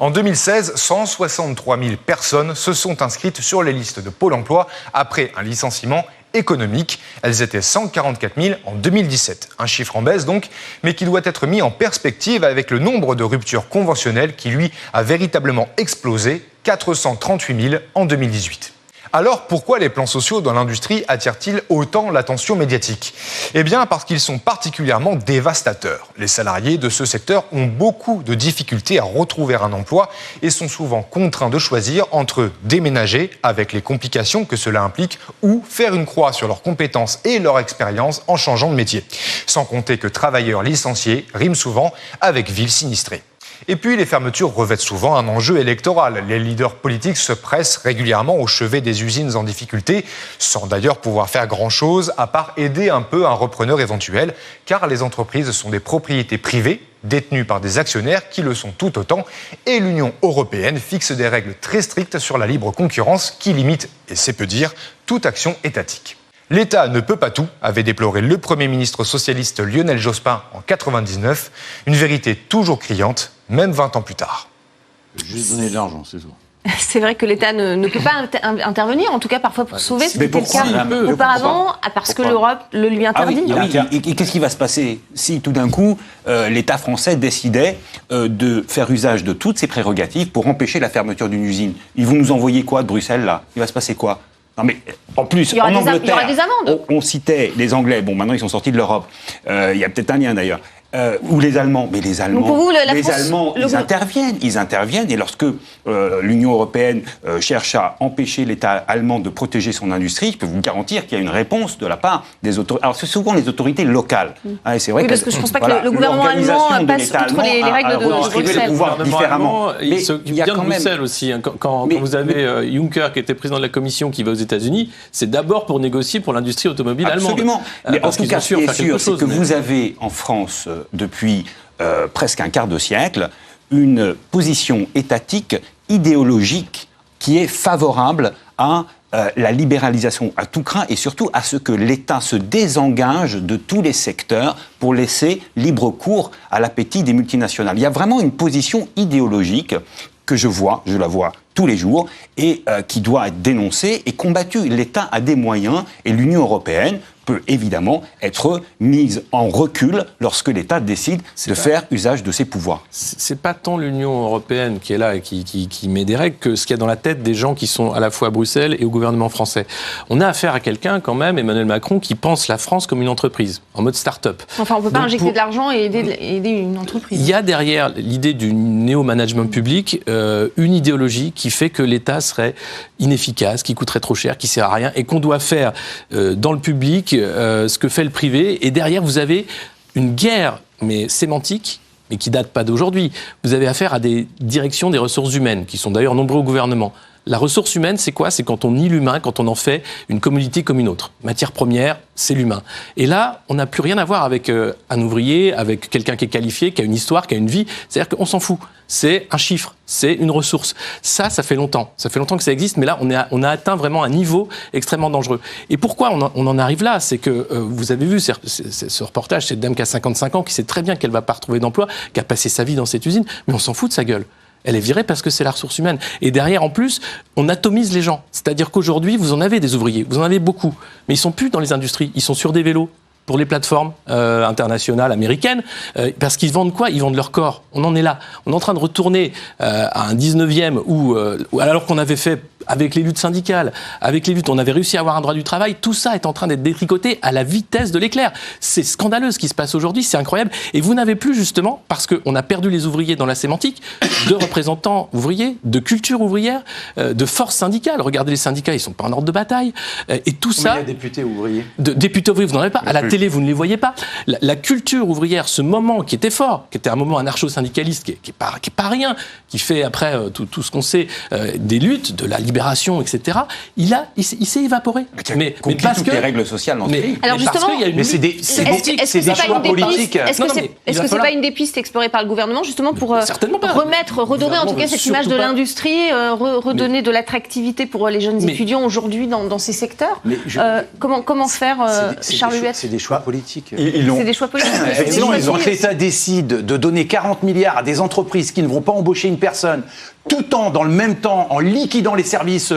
En 2016, 163 000 personnes se sont inscrites sur les listes de Pôle emploi après un licenciement économique. Elles étaient 144 000 en 2017. Un chiffre en baisse donc, mais qui doit être mis en perspective avec le nombre de ruptures conventionnelles qui, lui, a véritablement explosé, 438 000 en 2018. Alors, pourquoi les plans sociaux dans l'industrie attirent-ils autant l'attention médiatique ? Eh bien, parce qu'ils sont particulièrement dévastateurs. Les salariés de ce secteur ont beaucoup de difficultés à retrouver un emploi et sont souvent contraints de choisir entre déménager, avec les complications que cela implique, ou faire une croix sur leurs compétences et leur expérience en changeant de métier. Sans compter que travailleurs licenciés riment souvent avec ville sinistrée. Et puis, les fermetures revêtent souvent un enjeu électoral. Les leaders politiques se pressent régulièrement au chevet des usines en difficulté, sans d'ailleurs pouvoir faire grand-chose, à part aider un peu un repreneur éventuel, car les entreprises sont des propriétés privées, détenues par des actionnaires qui le sont tout autant, et l'Union européenne fixe des règles très strictes sur la libre concurrence qui limitent, et c'est peu dire, toute action étatique. L'État ne peut pas tout, avait déploré le Premier ministre socialiste Lionel Jospin en 1999, une vérité toujours criante, même 20 ans plus tard. Juste donner de l'argent, c'est tout. C'est vrai que l'État ne peut pas intervenir, en tout cas parfois pour sauver, c'était le cas auparavant, parce que l'Europe le lui interdit. Et qu'est-ce qui va se passer si tout d'un coup l'État français décidait de faire usage de toutes ses prérogatives pour empêcher la fermeture d'une usine ? Ils vont nous envoyer quoi de Bruxelles là ? Il va se passer quoi ? Non mais en plus, en Angleterre, il y aura des amendes. On citait les Anglais, bon maintenant ils sont sortis de l'Europe, il y a peut-être un lien d'ailleurs, ou les Allemands, mais les Allemands, ils interviennent, et lorsque l'Union européenne cherche à empêcher l'État allemand de protéger son industrie, je peux vous garantir qu'il y a une réponse de la part des autorités. Alors c'est souvent les autorités locales, et c'est vrai parce que je ne pense pas que le gouvernement allemand passe outre les règles de Bruxelles. Le pouvoir différemment. Il s'occupe bien de Bruxelles aussi. Quand vous avez Juncker qui était président de la Commission qui va aux États-Unis, c'est d'abord pour négocier pour l'industrie automobile allemande. Absolument. Mais en tout cas, ce qui est sûr, c'est que vous avez en France, depuis presque un quart de siècle, une position étatique, idéologique, qui est favorable à la libéralisation à tout crin et surtout à ce que l'État se désengage de tous les secteurs pour laisser libre cours à l'appétit des multinationales. Il y a vraiment une position idéologique que je la vois tous les jours, et qui doit être dénoncée et combattue. L'État a des moyens, et l'Union européenne peut évidemment être mise en recul lorsque l'État décide de faire usage de ses pouvoirs. C'est pas tant l'Union européenne qui est là et qui met des règles que ce qu'il y a dans la tête des gens qui sont à la fois à Bruxelles et au gouvernement français. On a affaire à quelqu'un quand même, Emmanuel Macron, qui pense la France comme une entreprise, en mode start-up. Enfin, on peut pas injecter de l'argent et aider une entreprise. Il y a derrière l'idée du néo-management public une idéologie qui fait que l'État serait inefficace, qui coûterait trop cher, qui sert à rien, et qu'on doit faire dans le public ce que fait le privé. Et derrière, vous avez une guerre, mais sémantique, mais qui date pas d'aujourd'hui. Vous avez affaire à des directions des ressources humaines, qui sont d'ailleurs nombreux au gouvernement. La ressource humaine, c'est quoi ? C'est quand on nie l'humain, quand on en fait une commodité comme une autre. Matière première, c'est l'humain. Et là, on n'a plus rien à voir avec un ouvrier, avec quelqu'un qui est qualifié, qui a une histoire, qui a une vie. C'est-à-dire qu'on s'en fout. C'est un chiffre, c'est une ressource. Ça fait longtemps. Ça fait longtemps que ça existe, mais là, on a atteint vraiment un niveau extrêmement dangereux. Et pourquoi on en arrive là ? C'est que vous avez vu ce reportage, cette dame qui a 55 ans, qui sait très bien qu'elle ne va pas retrouver d'emploi, qui a passé sa vie dans cette usine, mais on s'en fout de sa gueule. Elle est virée parce que c'est la ressource humaine. Et derrière, en plus, on atomise les gens. C'est-à-dire qu'aujourd'hui, vous en avez des ouvriers, vous en avez beaucoup. Mais ils ne sont plus dans les industries, ils sont sur des vélos. pour les plateformes internationales américaines, parce qu'ils vendent quoi ? Ils vendent leur corps. On en est là. On est en train de retourner à un 19e où alors qu'on avait fait avec les luttes syndicales, avec les luttes, on avait réussi à avoir un droit du travail, tout ça est en train d'être détricoté à la vitesse de l'éclair. C'est scandaleux ce qui se passe aujourd'hui, c'est incroyable. Et vous n'avez plus justement, parce qu'on a perdu les ouvriers dans la sémantique, de représentants ouvriers, de culture ouvrière, de force syndicale. Regardez les syndicats, ils ne sont pas en ordre de bataille. Et tout ça... Il y a députés ouvriers. Députés ouvriers, vous n'en avez pas. À la télé, vous ne les voyez pas. La culture ouvrière, ce moment qui était fort, qui était un moment anarcho-syndicaliste, qui est pas rien, qui fait après tout ce qu'on sait des luttes, de la libération, etc. Il s'est évaporé. Mais parce que les règles sociales dans ce pays. Alors justement, c'est des choix politiques. Est-ce que c'est pas une des pistes explorées par le gouvernement justement pour redorer en tout cas cette image de l'industrie, redonner de l'attractivité pour les jeunes étudiants aujourd'hui dans ces secteurs? Comment faire, Charles Huet? C'est des choix politiques. C'est des choix politiques. Effectivement, quand l'État décide de donner 40 milliards à des entreprises qui ne vont pas embaucher une personne, tout en, dans le même temps, en liquidant les services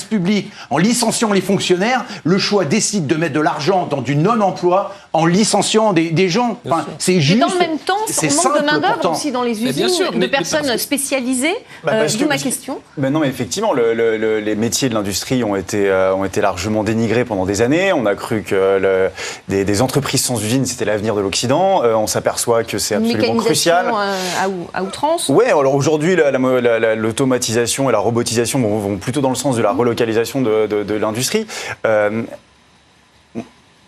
publics, en licenciant les fonctionnaires, le choix décide de mettre de l'argent dans du non-emploi en licenciant des gens. Enfin, c'est juste. Et dans le même temps, on manque de main-d'œuvre aussi dans les usines, de personnes spécialisées. D'où ma question. Non, mais effectivement, les métiers de l'industrie ont été largement dénigrés pendant des années. On a cru que des entreprises sans usines, c'était l'avenir de l'Occident. On s'aperçoit que c'est absolument crucial. À outrance. Oui, alors aujourd'hui, l'automatisation et la robotisation vont plutôt dans le sens de la relocalisation de l'industrie.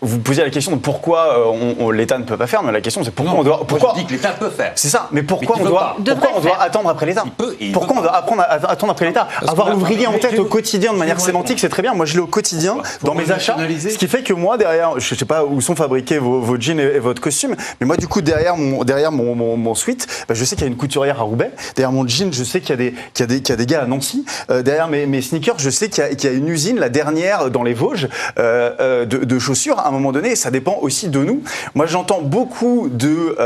Vous posez la question de pourquoi l'État ne peut pas faire, mais la question c'est pourquoi on doit. Pourquoi je dis que l'État peut faire. C'est ça, mais pourquoi on doit attendre après l'État? Pourquoi on doit attendre après l'État? Avoir l'ouvrier en tête au quotidien de manière sémantique, c'est très bien. Moi, je l'ai au quotidien dans mes achats, ce qui fait que moi derrière, je sais pas où sont fabriqués vos jeans et votre costume, mais moi du coup derrière mon sweat, je sais qu'il y a une couturière à Roubaix. Derrière mon jean, je sais qu'il y a des gars à Nancy. Derrière mes sneakers, je sais qu'il y a une usine, la dernière dans les Vosges, de chaussures. À un moment donné, ça dépend aussi de nous. Moi, j'entends beaucoup de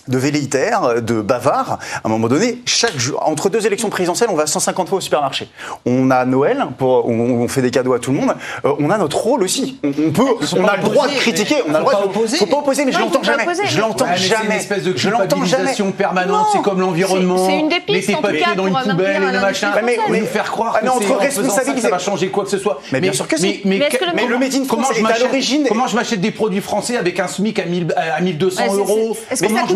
velléitaires, de bavards. À un moment donné, chaque jour, entre deux élections présidentielles, on va 150 fois au supermarché. On a Noël, on fait des cadeaux à tout le monde. On a notre rôle aussi. On a le droit de critiquer. On a le droit de opposer. Faut pas opposer, mais je l'entends jamais. Je l'entends jamais. C'est une espèce de culpabilisation permanente. C'est comme l'environnement. C'est une des pistes, les papiers dans une poubelle et le machin. Mais nous faire croire que ça va changer quoi que ce soit. Mais bien sûr que si. Mais le Made in France est à l'origine. Comment je m'achète des produits français avec un SMIC à 1200 €? Comment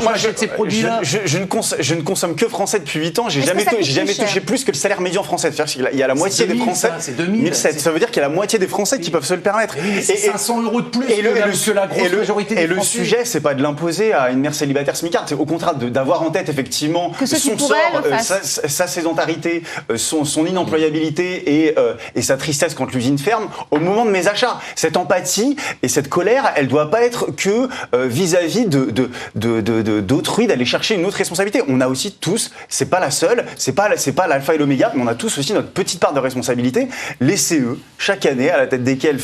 je m'achète ces produits-là? Je ne consomme que français depuis 8 ans. J'ai jamais touché plus que le salaire médian français. C'est-à-dire qu'il y a la moitié des Français. C'est 2007. Ça veut dire qu'il y a la moitié des Français qui peuvent se le permettre. C'est 500 € de plus que la grosse majorité des Français. Et le sujet, c'est pas de l'imposer à une mère célibataire smicard. C'est au contraire d'avoir en tête effectivement son sort, sa sédentarité, son inemployabilité et sa tristesse quand l'usine ferme au moment de mes achats. Cette empathie et cette colère, elle doit pas être que vis-à-vis d'autrui, d'aller chercher une autre responsabilité. On a aussi tous, c'est pas la seule, c'est pas l'alpha et l'oméga, mais on a tous aussi notre petite part de responsabilité. Les CE, chaque année, à la tête desquelles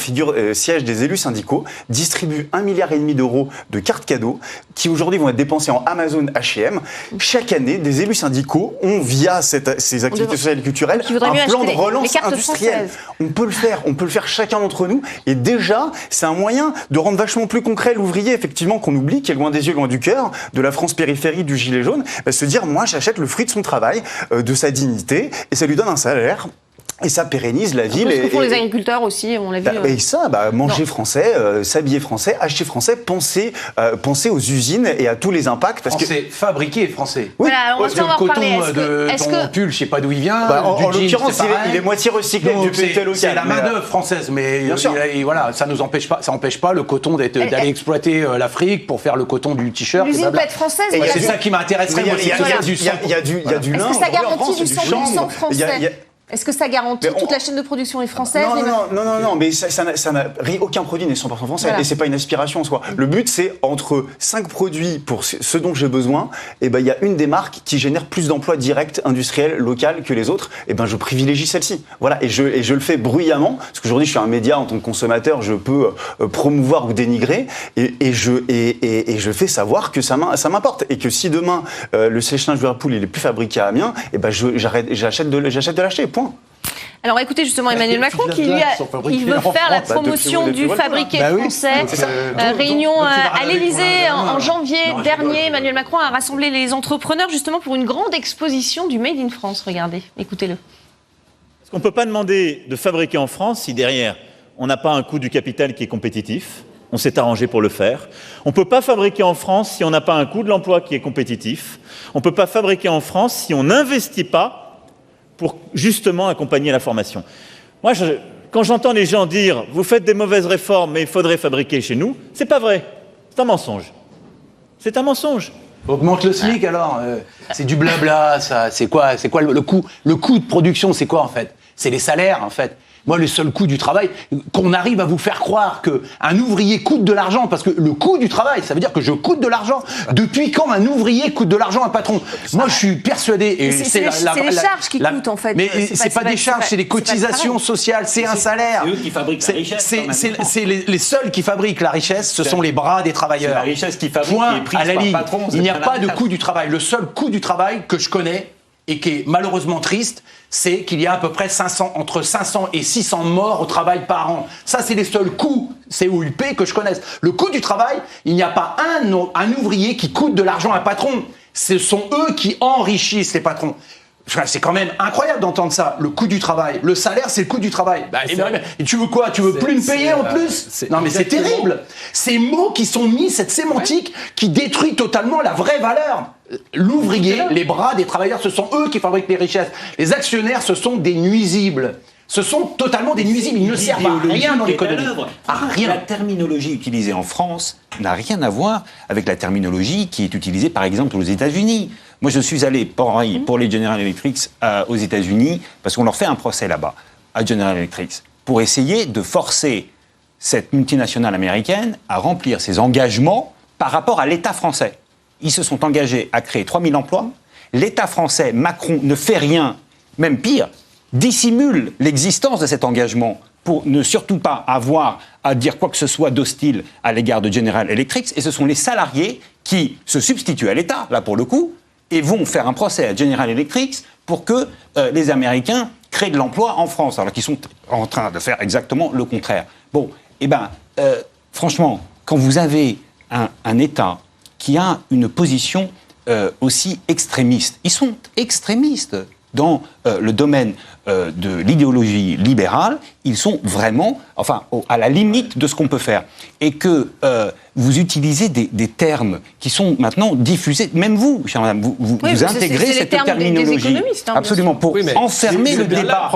siègent des élus syndicaux, distribuent 1,5 milliard d'euros de cartes cadeaux qui aujourd'hui vont être dépensés en Amazon, H&M. Chaque année, des élus syndicaux ont, via ces activités sociales et culturelles, un plan de relance industrielle. On peut le faire chacun d'entre nous. Et déjà, c'est un moyen de rendre vachement plus concret l'ouvrier, effectivement, qu'on oublie, qui est loin des yeux, loin du cœur, de la France périphérie du gilet jaune, se dire, moi, j'achète le fruit de son travail, de sa dignité, et ça lui donne un salaire. Et ça pérennise la ville. Ce que font les agriculteurs aussi, on l'a vu. Et ça, manger français, s'habiller français, acheter français, penser aux usines et à tous les impacts. Parce français, fabriqué français. Oui. Voilà, on va en reparler. Ton pull, je sais pas d'où il vient. En l'occurrence, il est moitié recyclé du PET local. C'est la main-d'œuvre française, mais voilà, ça nous empêche pas. Ça empêche pas le coton d'aller exploiter l'Afrique pour faire le coton du t-shirt. L'usine peut être française. C'est ça qui m'intéresserait. Il y a du lin. Est-ce que ça garantit du 100% français? Est-ce que ça garantit toute la chaîne de production est française? Non, mais aucun produit n'est 100% français. Voilà. Et c'est pas une aspiration en soi. Le but, c'est entre 5 produits pour ce dont j'ai besoin, et il y a une des marques qui génère plus d'emplois directs, industriels, locaux que les autres, et je privilégie celle-ci. Voilà, et je le fais bruyamment, parce qu'aujourd'hui, je suis un média en tant que consommateur, je peux promouvoir ou dénigrer, et je fais savoir que ça m'importe. Et que si demain, le sèche-linge Whirlpool, il est plus fabriqué à Amiens, j'achète de l'acheter. Point. Alors écoutez justement Emmanuel Macron qui veut faire la promotion du fabriqué français. Réunion à l'Élysée en janvier dernier. Emmanuel Macron a rassemblé les entrepreneurs justement pour une grande exposition du Made in France. Regardez, écoutez-le. Parce qu'on ne peut pas demander de fabriquer en France si derrière on n'a pas un coût du capital qui est compétitif. On s'est arrangé pour le faire. On ne peut pas fabriquer en France si on n'a pas un coût de l'emploi qui est compétitif. On ne peut pas fabriquer en France si on n'investit pas pour justement accompagner la formation. Moi, quand j'entends les gens dire « vous faites des mauvaises réformes, mais il faudrait fabriquer chez nous », c'est pas vrai. C'est un mensonge. C'est un mensonge. Augmente le SMIC alors. C'est du blabla, ça. C'est quoi le coût? Le coût de production, c'est quoi en fait? C'est les salaires en fait. Moi, le seul coût du travail, qu'on arrive à vous faire croire qu'un ouvrier coûte de l'argent, parce que le coût du travail, ça veut dire que je coûte de l'argent. Depuis quand un ouvrier coûte de l'argent à un patron? Moi, je suis persuadé. Et c'est les charges qui coûtent, en fait. Mais c'est pas des charges, c'est des cotisations sociales, c'est un salaire. C'est eux qui fabriquent la richesse. C'est les seuls qui fabriquent la richesse, ce sont les bras des travailleurs. C'est la richesse qui fabrique, point, qui est prise à la par ligne. le patron. Il n'y a pas de coût du travail. Le seul coût du travail que je connais, et qui est malheureusement triste, c'est qu'il y a à peu près entre 500 et 600 morts au travail par an. Ça, c'est les seuls coûts COUP que je connaisse. Le coût du travail, il n'y a pas un ouvrier qui coûte de l'argent à un patron. Ce sont eux qui enrichissent les patrons. C'est quand même incroyable d'entendre ça. Le coût du travail. Le salaire, c'est le coût du travail. Et tu veux quoi? Tu veux plus me payer en plus? Non, mais c'est terrible. Ces mots qui sont mis, cette sémantique qui détruit totalement la vraie valeur. L'ouvrier, les bras des travailleurs, ce sont eux qui fabriquent les richesses. Les actionnaires, ce sont des nuisibles. Ce sont totalement des nuisibles. Ils ne servent à rien dans l'économie. À rien. La terminologie utilisée en France n'a rien à voir avec la terminologie qui est utilisée, par exemple, aux États-Unis. Moi, je suis allé pour les General Electric aux États-Unis parce qu'on leur fait un procès là-bas, à General Electric, pour essayer de forcer cette multinationale américaine à remplir ses engagements par rapport à l'État français. Ils se sont engagés à créer 3000 emplois. L'État français, Macron, ne fait rien, même pire, dissimule l'existence de cet engagement pour ne surtout pas avoir à dire quoi que ce soit d'hostile à l'égard de General Electric. Et ce sont les salariés qui se substituent à l'État, là pour le coup, et vont faire un procès à General Electric pour que les Américains créent de l'emploi en France, alors qu'ils sont en train de faire exactement le contraire. Bon, franchement, quand vous avez un État qui a une position aussi extrémiste, ils sont extrémistes dans le domaine de l'idéologie libérale, ils sont vraiment, à la limite de ce qu'on peut faire. Et que vous utilisez des termes qui sont maintenant diffusés, même vous, chère madame, vous intégrez cette terminologie. Absolument, pour enfermer le débat,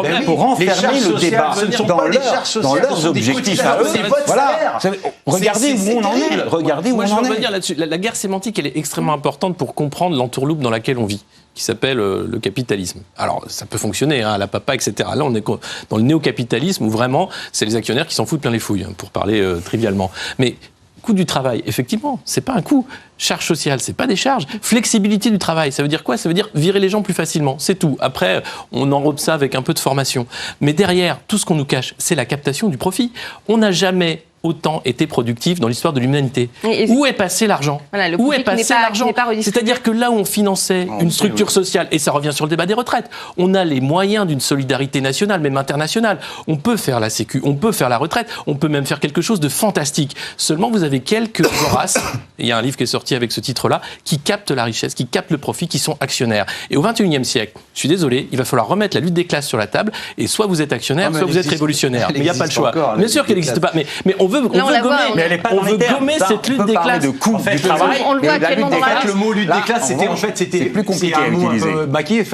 dans leurs objectifs à eux. Voilà. Regardez où on en est. Regardez où on en est. Je veux revenir là-dessus. La guerre sémantique, elle est extrêmement importante pour comprendre l'entourloupe dans laquelle on vit, qui s'appelle le capitalisme. Alors, ça peut fonctionner, à la papa, etc. Là, on est dans le néo-capitalisme où vraiment, c'est les actionnaires qui s'en foutent plein les fouilles, pour parler trivialement. Mais coût du travail, effectivement, c'est pas un coût. Charge sociale, c'est pas des charges. Flexibilité du travail, ça veut dire quoi? Ça veut dire virer les gens plus facilement, c'est tout. Après, on enrobe ça avec un peu de formation. Mais derrière, tout ce qu'on nous cache, c'est la captation du profit. On n'a jamais autant été productif dans l'histoire de l'humanité. Où est passé l'argent? Où est passé l'argent? C'est-à-dire que là où on finançait une structure sociale, et ça revient sur le débat des retraites, on a les moyens d'une solidarité nationale, même internationale. On peut faire la sécu, on peut faire la retraite, on peut même faire quelque chose de fantastique. Seulement, vous avez quelques voraces, il y a un livre qui est sorti avec ce titre-là, qui captent la richesse, qui captent le profit, qui sont actionnaires. Et au XXIe siècle, je suis désolé, il va falloir remettre la lutte des classes sur la table, et soit vous êtes actionnaire, soit vous êtes révolutionnaire. Mais il n'y a pas le choix. Bien sûr qu'elle n'existe pas, mais on veut gommer cette lutte des classes. De coût du travail. On le voit actuellement dans la le mot lutte des classes, c'était plus compliqué à utiliser. Maquillé,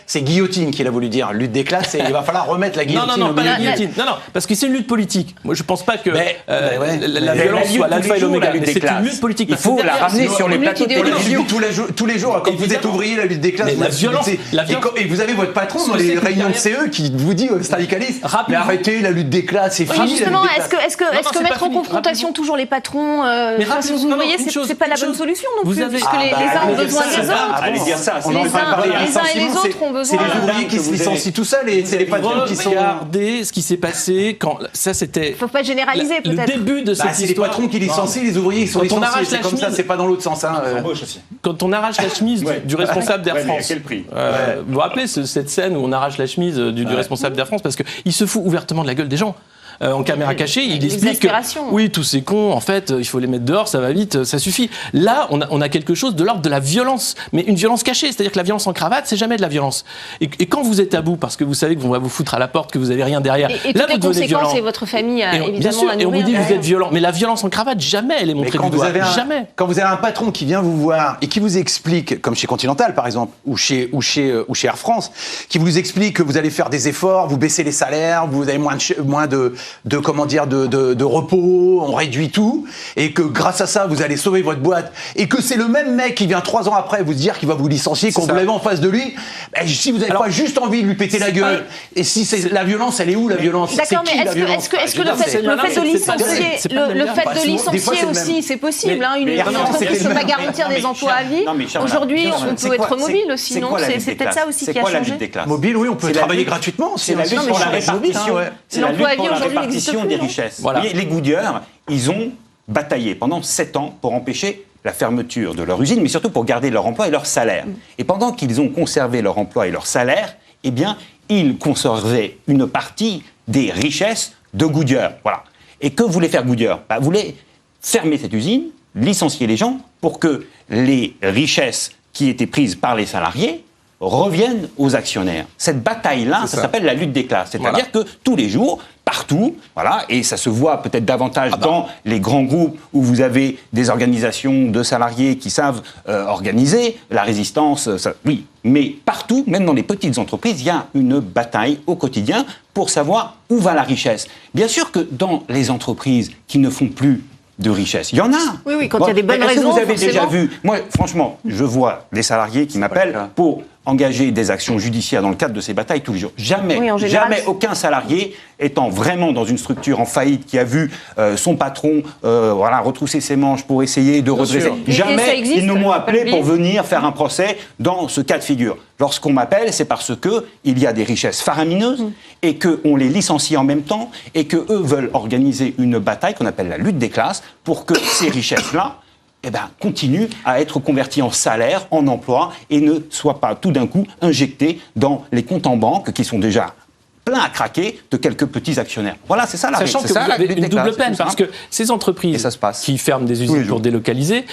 c'est guillotine qu'il a voulu dire. Lutte des classes, il va falloir remettre la guillotine. Non, pas la guillotine. Non, parce que c'est une lutte politique. Moi, je pense pas que la violence soit l'alpha et l'oméga. C'est une lutte politique. Il faut la ramener sur les plateaux de télévision. Tous les jours, quand vous êtes ouvrier, la lutte des classes, et vous avez votre patron dans les réunions de CE qui vous dit, syndicaliste, mais arrêtez la lutte des classes, c'est fini. Justement, est-ce que est-ce que mettre en confrontation toujours les patrons face aux ouvriers, c'est pas la bonne solution non plus, puisque les uns ont besoin des autres. Allez dire ça. Les uns et les autres ont besoin. C'est les ouvriers qui se licencient tout seuls et c'est les patrons qui sont. Regardez ce qui s'est passé quand ça c'était. Faut pas généraliser peut-être. Le début de cette C'est les histoire. patrons qui licencient, les ouvriers qui sont licenciés. C'est comme ça, c'est pas dans l'autre sens. Quand on arrache la chemise du responsable d'Air France. À quel prix vous vous rappelez cette scène où on arrache la chemise du responsable d'Air France parce qu'il se fout ouvertement de la gueule des gens. En caméra cachée, il explique que oui, tous ces cons, en fait, il faut les mettre dehors, ça va vite, ça suffit. Là, on a quelque chose de l'ordre de la violence, mais une violence cachée, c'est-à-dire que la violence en cravate, c'est jamais de la violence. Et quand vous êtes à bout, parce que vous savez qu'on va vous foutre à la porte, que vous n'avez rien derrière, et là, toutes les vous devenez violent. conséquences, et votre famille a évidemment bien sûr, à et on vous dit nourrir. vous êtes violent, mais la violence en cravate, jamais elle est montrée du doigt, jamais. Quand vous avez un patron qui vient vous voir et qui vous explique, comme chez Continental par exemple, ou chez Air France, qui vous explique que vous allez faire des efforts, vous baissez les salaires, vous avez moins de comment dire, de repos, on réduit tout, et que grâce à ça, vous allez sauver votre boîte, et que c'est le même mec qui vient 3 ans après vous dire qu'il va vous licencier, qu'on vous l'avait en face de lui, si vous n'avez pas juste envie de lui péter la gueule, et si c'est la violence, elle est où la violence? D'accord, mais est-ce que le fait de licencier aussi, c'est possible, une entreprise ne peut pas garantir des emplois à vie. Aujourd'hui, on peut être mobile aussi, non? C'est peut-être ça aussi qui a changé. Mobile, oui, on peut travailler gratuitement. C'est la lutte pour la répartition. C'est la lutte pour la répartition des richesses. Voilà. Les Goodyear, ils ont bataillé pendant 7 ans pour empêcher la fermeture de leur usine, mais surtout pour garder leur emploi et leur salaire. Et pendant qu'ils ont conservé leur emploi et leur salaire, eh bien, ils conservaient une partie des richesses de Goodyear. Voilà. Et que voulait faire Goodyear? Voulait fermer cette usine, licencier les gens pour que les richesses qui étaient prises par les salariés reviennent aux actionnaires. Cette bataille-là, ça s'appelle la lutte des classes. C'est-à-dire que tous les jours, partout, voilà, et ça se voit peut-être davantage dans les grands groupes où vous avez des organisations de salariés qui savent organiser la résistance, oui, mais partout, même dans les petites entreprises, il y a une bataille au quotidien pour savoir où va la richesse. Bien sûr que dans les entreprises qui ne font plus de richesse. Il y en a. Oui, quand il y a des bonnes raisons. Est-ce que vous avez déjà vu? Moi, franchement, je vois des salariés qui m'appellent pour engager des actions judiciaires dans le cadre de ces batailles tous les jours. Jamais, jamais aucun salarié étant vraiment dans une structure en faillite qui a vu son patron retrousser ses manches pour essayer de redresser. Jamais ils ne m'ont appelé pour venir faire un procès dans ce cas de figure. Lorsqu'on m'appelle, c'est parce qu'il y a des richesses faramineuses et qu'on les licencie en même temps et qu'eux veulent organiser une bataille qu'on appelle la lutte des classes pour que ces richesses-là continuent à être converties en salaire, en emploi et ne soient pas tout d'un coup injectées dans les comptes en banque qui sont déjà pleins à craquer de quelques petits actionnaires. Voilà, c'est ça la Sachant que vous avez une double peine, parce que ces entreprises qui ferment des usines pour délocaliser,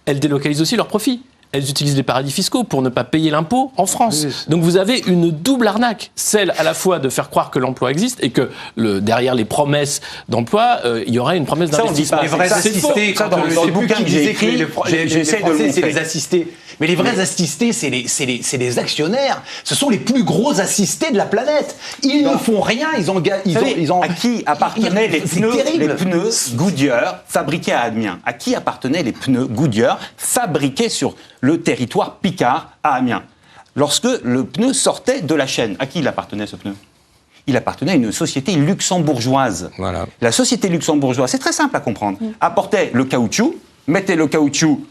elles délocalisent aussi leurs profits. Elles utilisent les paradis fiscaux pour ne pas payer l'impôt en France. Oui. Donc vous avez une double arnaque. Celle à la fois de faire croire que l'emploi existe et que derrière les promesses d'emploi, il y aurait une promesse d'investissement. Les vrais assistés, dans le bouquin que j'ai écrit, j'essaie de le montrer. C'est les assistés. Mais les vrais assistés, c'est les actionnaires. Ce sont les plus gros assistés de la planète. Ils ne font rien. À qui appartenaient les pneus Goodyear fabriqués à Amiens? À qui appartenaient les pneus Goodyear fabriqués sur le territoire picard à Amiens? Lorsque le pneu sortait de la chaîne, à qui il appartenait ce pneu? Il appartenait à une société luxembourgeoise. Voilà. La société luxembourgeoise, c'est très simple à comprendre, apportait le caoutchouc, mettait le caoutchouc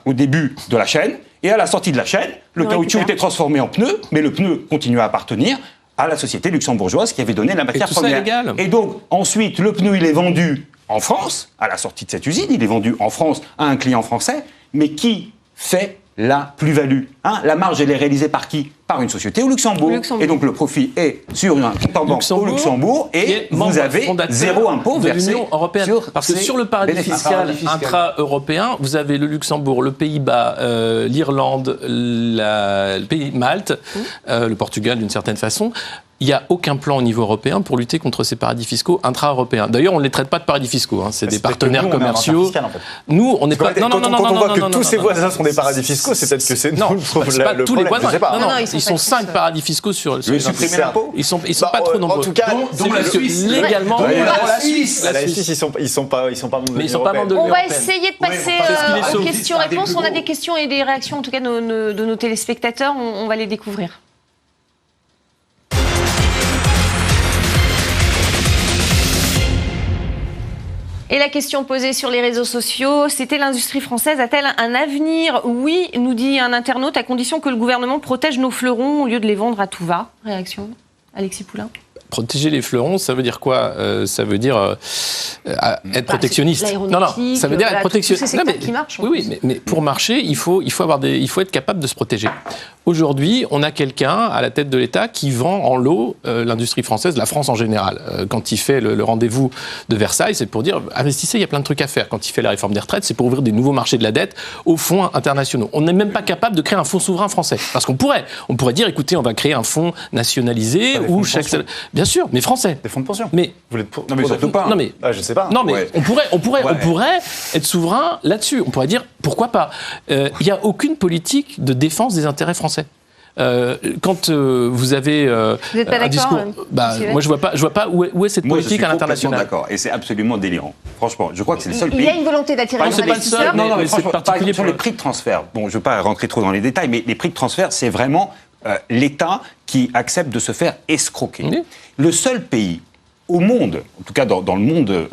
au début de la chaîne, et à la sortie de la chaîne, le caoutchouc était transformé en pneu, mais le pneu continuait à appartenir à la société luxembourgeoise qui avait donné la matière première. Et donc, ensuite, le pneu, il est vendu en France, à la sortie de cette usine, il est vendu en France à un client français, mais qui fait la plus-value? La marge, elle est réalisée par qui? Par une société au Luxembourg. Et donc le profit est sur un compte en banque au Luxembourg et vous avez zéro impôt versé l'Union européenne. Parce que sur le paradis fiscal intra-européen, vous avez le Luxembourg, le Pays-Bas, l'Irlande, le pays Malte, le Portugal d'une certaine façon. Il n'y a aucun plan au niveau européen pour lutter contre ces paradis fiscaux intra-européens. D'ailleurs, on ne les traite pas de paradis fiscaux. C'est des partenaires commerciaux. Nous, on n'est pas... Quand on voit que tous ces voisins sont des paradis fiscaux, c'est peut-être que c'est nous le tous les voisins. Non, ils sont 5 paradis fiscaux sur les supprimer l'impôt. Ils sont pas trop nombreux. En tout cas, donc la Suisse, légalement... La Suisse, ils sont pas membres de l'Union européenne. On va essayer de passer aux questions-réponses. On a des questions et des réactions, en tout cas, de nos téléspectateurs. On va les découvrir. Et la question posée sur les réseaux sociaux, c'était l'industrie française a-t-elle un avenir? Oui, nous dit un internaute, à condition que le gouvernement protège nos fleurons au lieu de les vendre à tout va. Réaction, Alexis Poulain. Protéger les fleurons, ça veut dire quoi? Ça veut dire être protectionniste. Non, ça veut dire être protectionniste. Tous ces secteurs qui marchent. Oui, mais pour marcher, il faut être capable de se protéger. Aujourd'hui, on a quelqu'un à la tête de l'État qui vend en lot l'industrie française, la France en général. Quand il fait le rendez-vous de Versailles, c'est pour dire investissez, il y a plein de trucs à faire. Quand il fait la réforme des retraites, c'est pour ouvrir des nouveaux marchés de la dette aux fonds internationaux. On n'est même pas capable de créer un fonds souverain français. Parce qu'on pourrait dire, écoutez, on va créer un fonds nationalisé où chaque... Bien sûr, mais français. Des fonds de pension. Mais vous l'êtes non, mais surtout pas. Non, mais je sais pas. Non, mais on pourrait être souverain là-dessus. On pourrait dire pourquoi pas. Il n'y a aucune politique de défense des intérêts français. Quand vous avez vous êtes pas un discours, moi je vois pas où est cette politique à l'international. D'accord, et c'est absolument délirant. Franchement, je crois que c'est le seul pays. Il y a une volonté d'attirer les investisseurs. Non, mais franchement, par exemple, sur les prix de transfert. Bon, je ne veux pas rentrer trop dans les détails, mais les prix de transfert, c'est vraiment l'État qui accepte de se faire escroquer. Oui. Le seul pays au monde, en tout cas dans le monde,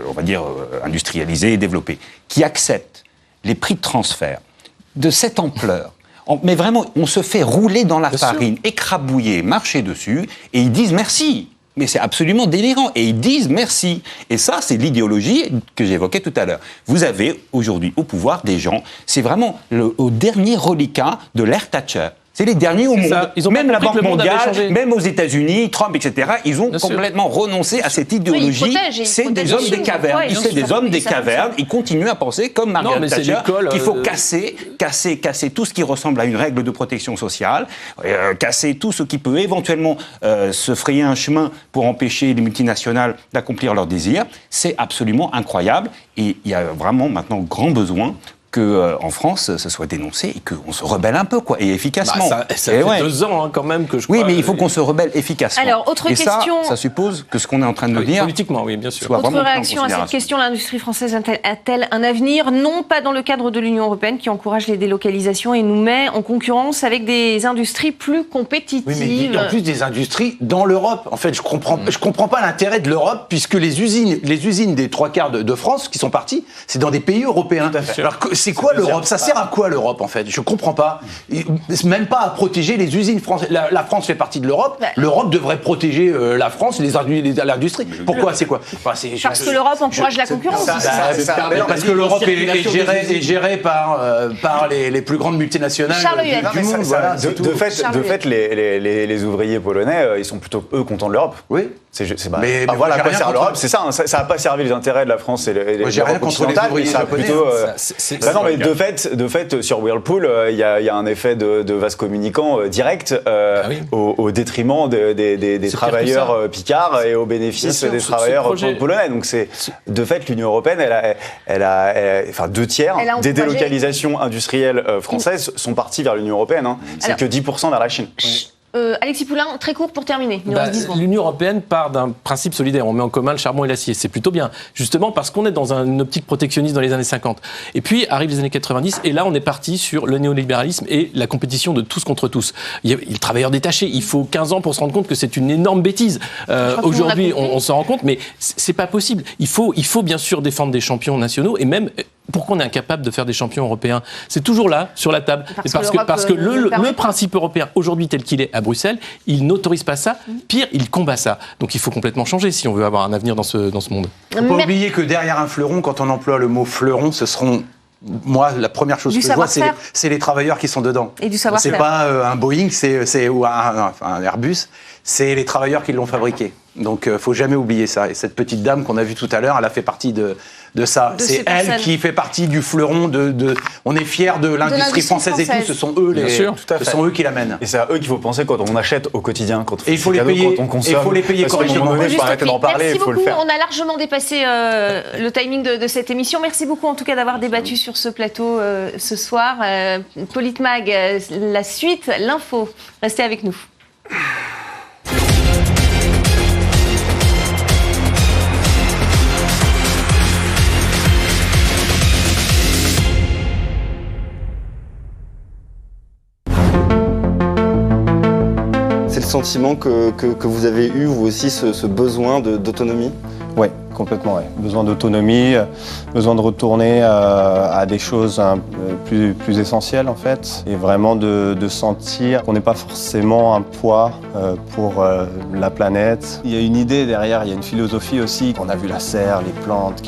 on va dire, industrialisé et développé, qui accepte les prix de transfert de cette ampleur, mais vraiment, on se fait rouler dans la farine, écrabouiller, marcher dessus, et ils disent merci. Mais c'est absolument délirant. Et ils disent merci. Et ça, c'est l'idéologie que j'évoquais tout à l'heure. Vous avez aujourd'hui au pouvoir des gens, c'est vraiment au dernier reliquat de l'ère Thatcher. C'est les derniers au monde. Même la Banque mondiale, même aux États-Unis, Trump, etc., ils ont complètement renoncé à cette idéologie. C'est des hommes des cavernes. C'est des hommes des cavernes. Ils continuent à penser comme Margaret Thatcher qu'il faut casser tout ce qui ressemble à une règle de protection sociale, casser tout ce qui peut éventuellement se frayer un chemin pour empêcher les multinationales d'accomplir leurs désirs. C'est absolument incroyable. Et il y a vraiment maintenant grand besoin qu'en France, ça soit dénoncé et qu'on se rebelle un peu, quoi, et efficacement. Ça fait 2 ans quand même que je crois... Oui, mais il faut qu'on se rebelle efficacement. Alors, autre question... Ça suppose que ce qu'on est en train de dire... Politiquement, oui, bien sûr. Autre réaction à cette question, l'industrie française a-t-elle un avenir? Non, pas dans le cadre de l'Union européenne qui encourage les délocalisations et nous met en concurrence avec des industries plus compétitives. Oui, mais en plus des industries dans l'Europe. En fait, je comprends pas l'intérêt de l'Europe puisque les usines des 3/4 de France qui sont parties, c'est dans des pays européens. Alors, c'est quoi l'Europe? Ça sert à quoi l'Europe en fait? Je comprends pas. Même pas à protéger les usines françaises. La France fait partie de l'Europe. L'Europe devrait protéger la France, l'industrie. Pourquoi? C'est quoi? Parce que l'Europe encourage la concurrence. Parce que l'Europe est gérée par les plus grandes multinationales du monde. Voilà, de fait, les ouvriers polonais, ils sont plutôt eux contents de l'Europe. Oui. Mais voilà à quoi sert l'Europe. C'est ça. Ça n'a pas servi les intérêts de la France et l'Europe continentale. Non, mais de fait, sur Whirlpool, il y a un effet de vase communicant direct au détriment des travailleurs picards et au bénéfice des travailleurs polonais. Donc, de fait, l'Union européenne, elle a 2/3 des délocalisations industrielles françaises sont parties vers l'Union européenne. C'est que 10% vers la Chine. Alexis Poulain, très court pour terminer. L'Union européenne part d'un principe solidaire. On met en commun le charbon et l'acier. C'est plutôt bien. Justement parce qu'on est dans une optique protectionniste dans les années 50. Et puis arrivent les années 90 et là on est parti sur le néolibéralisme et la compétition de tous contre tous. Il y a le travailleur détaché. Il faut 15 ans pour se rendre compte que c'est une énorme bêtise. Aujourd'hui on s'en rend compte, mais c'est pas possible. Il faut bien sûr défendre des champions nationaux et même... Pourquoi on est incapable de faire des champions européens? C'est toujours là, sur la table. Parce que le principe européen, aujourd'hui tel qu'il est à Bruxelles, il n'autorise pas ça. Pire, il combat ça. Donc il faut complètement changer si on veut avoir un avenir dans ce monde. Il ne faut pas oublier que derrière un fleuron, quand on emploie le mot fleuron, ce seront... Moi, la première chose que je vois, c'est les travailleurs qui sont dedans. Et du savoir-faire. C'est pas un Boeing ou un Airbus, c'est les travailleurs qui l'ont fabriqué. Donc, faut jamais oublier ça. Et cette petite dame qu'on a vue tout à l'heure, elle a fait partie de ça. C'est elle qui fait partie du fleuron on est fiers de l'industrie française et tout. Ce sont eux sont eux qui l'amènent. Et c'est à eux qu'il faut penser quand on achète au quotidien, quand on fait il faut les payer, quand on consomme. Il faut les payer correctement. Il faut arrêter d'en parler, il faut le faire. On a largement dépassé le timing de cette émission. Merci beaucoup en tout cas d'avoir débattu sur ce plateau ce soir. Politmag, la suite, l'info. Restez avec nous. C'est le sentiment que vous avez eu, vous aussi, ce besoin d'autonomie? Oui, complètement. Ouais. Besoin d'autonomie, besoin de retourner à des choses plus essentielles en fait, et vraiment de sentir qu'on n'est pas forcément un poids pour la planète. Il y a une idée derrière, il y a une philosophie aussi. On a vu la serre, les plantes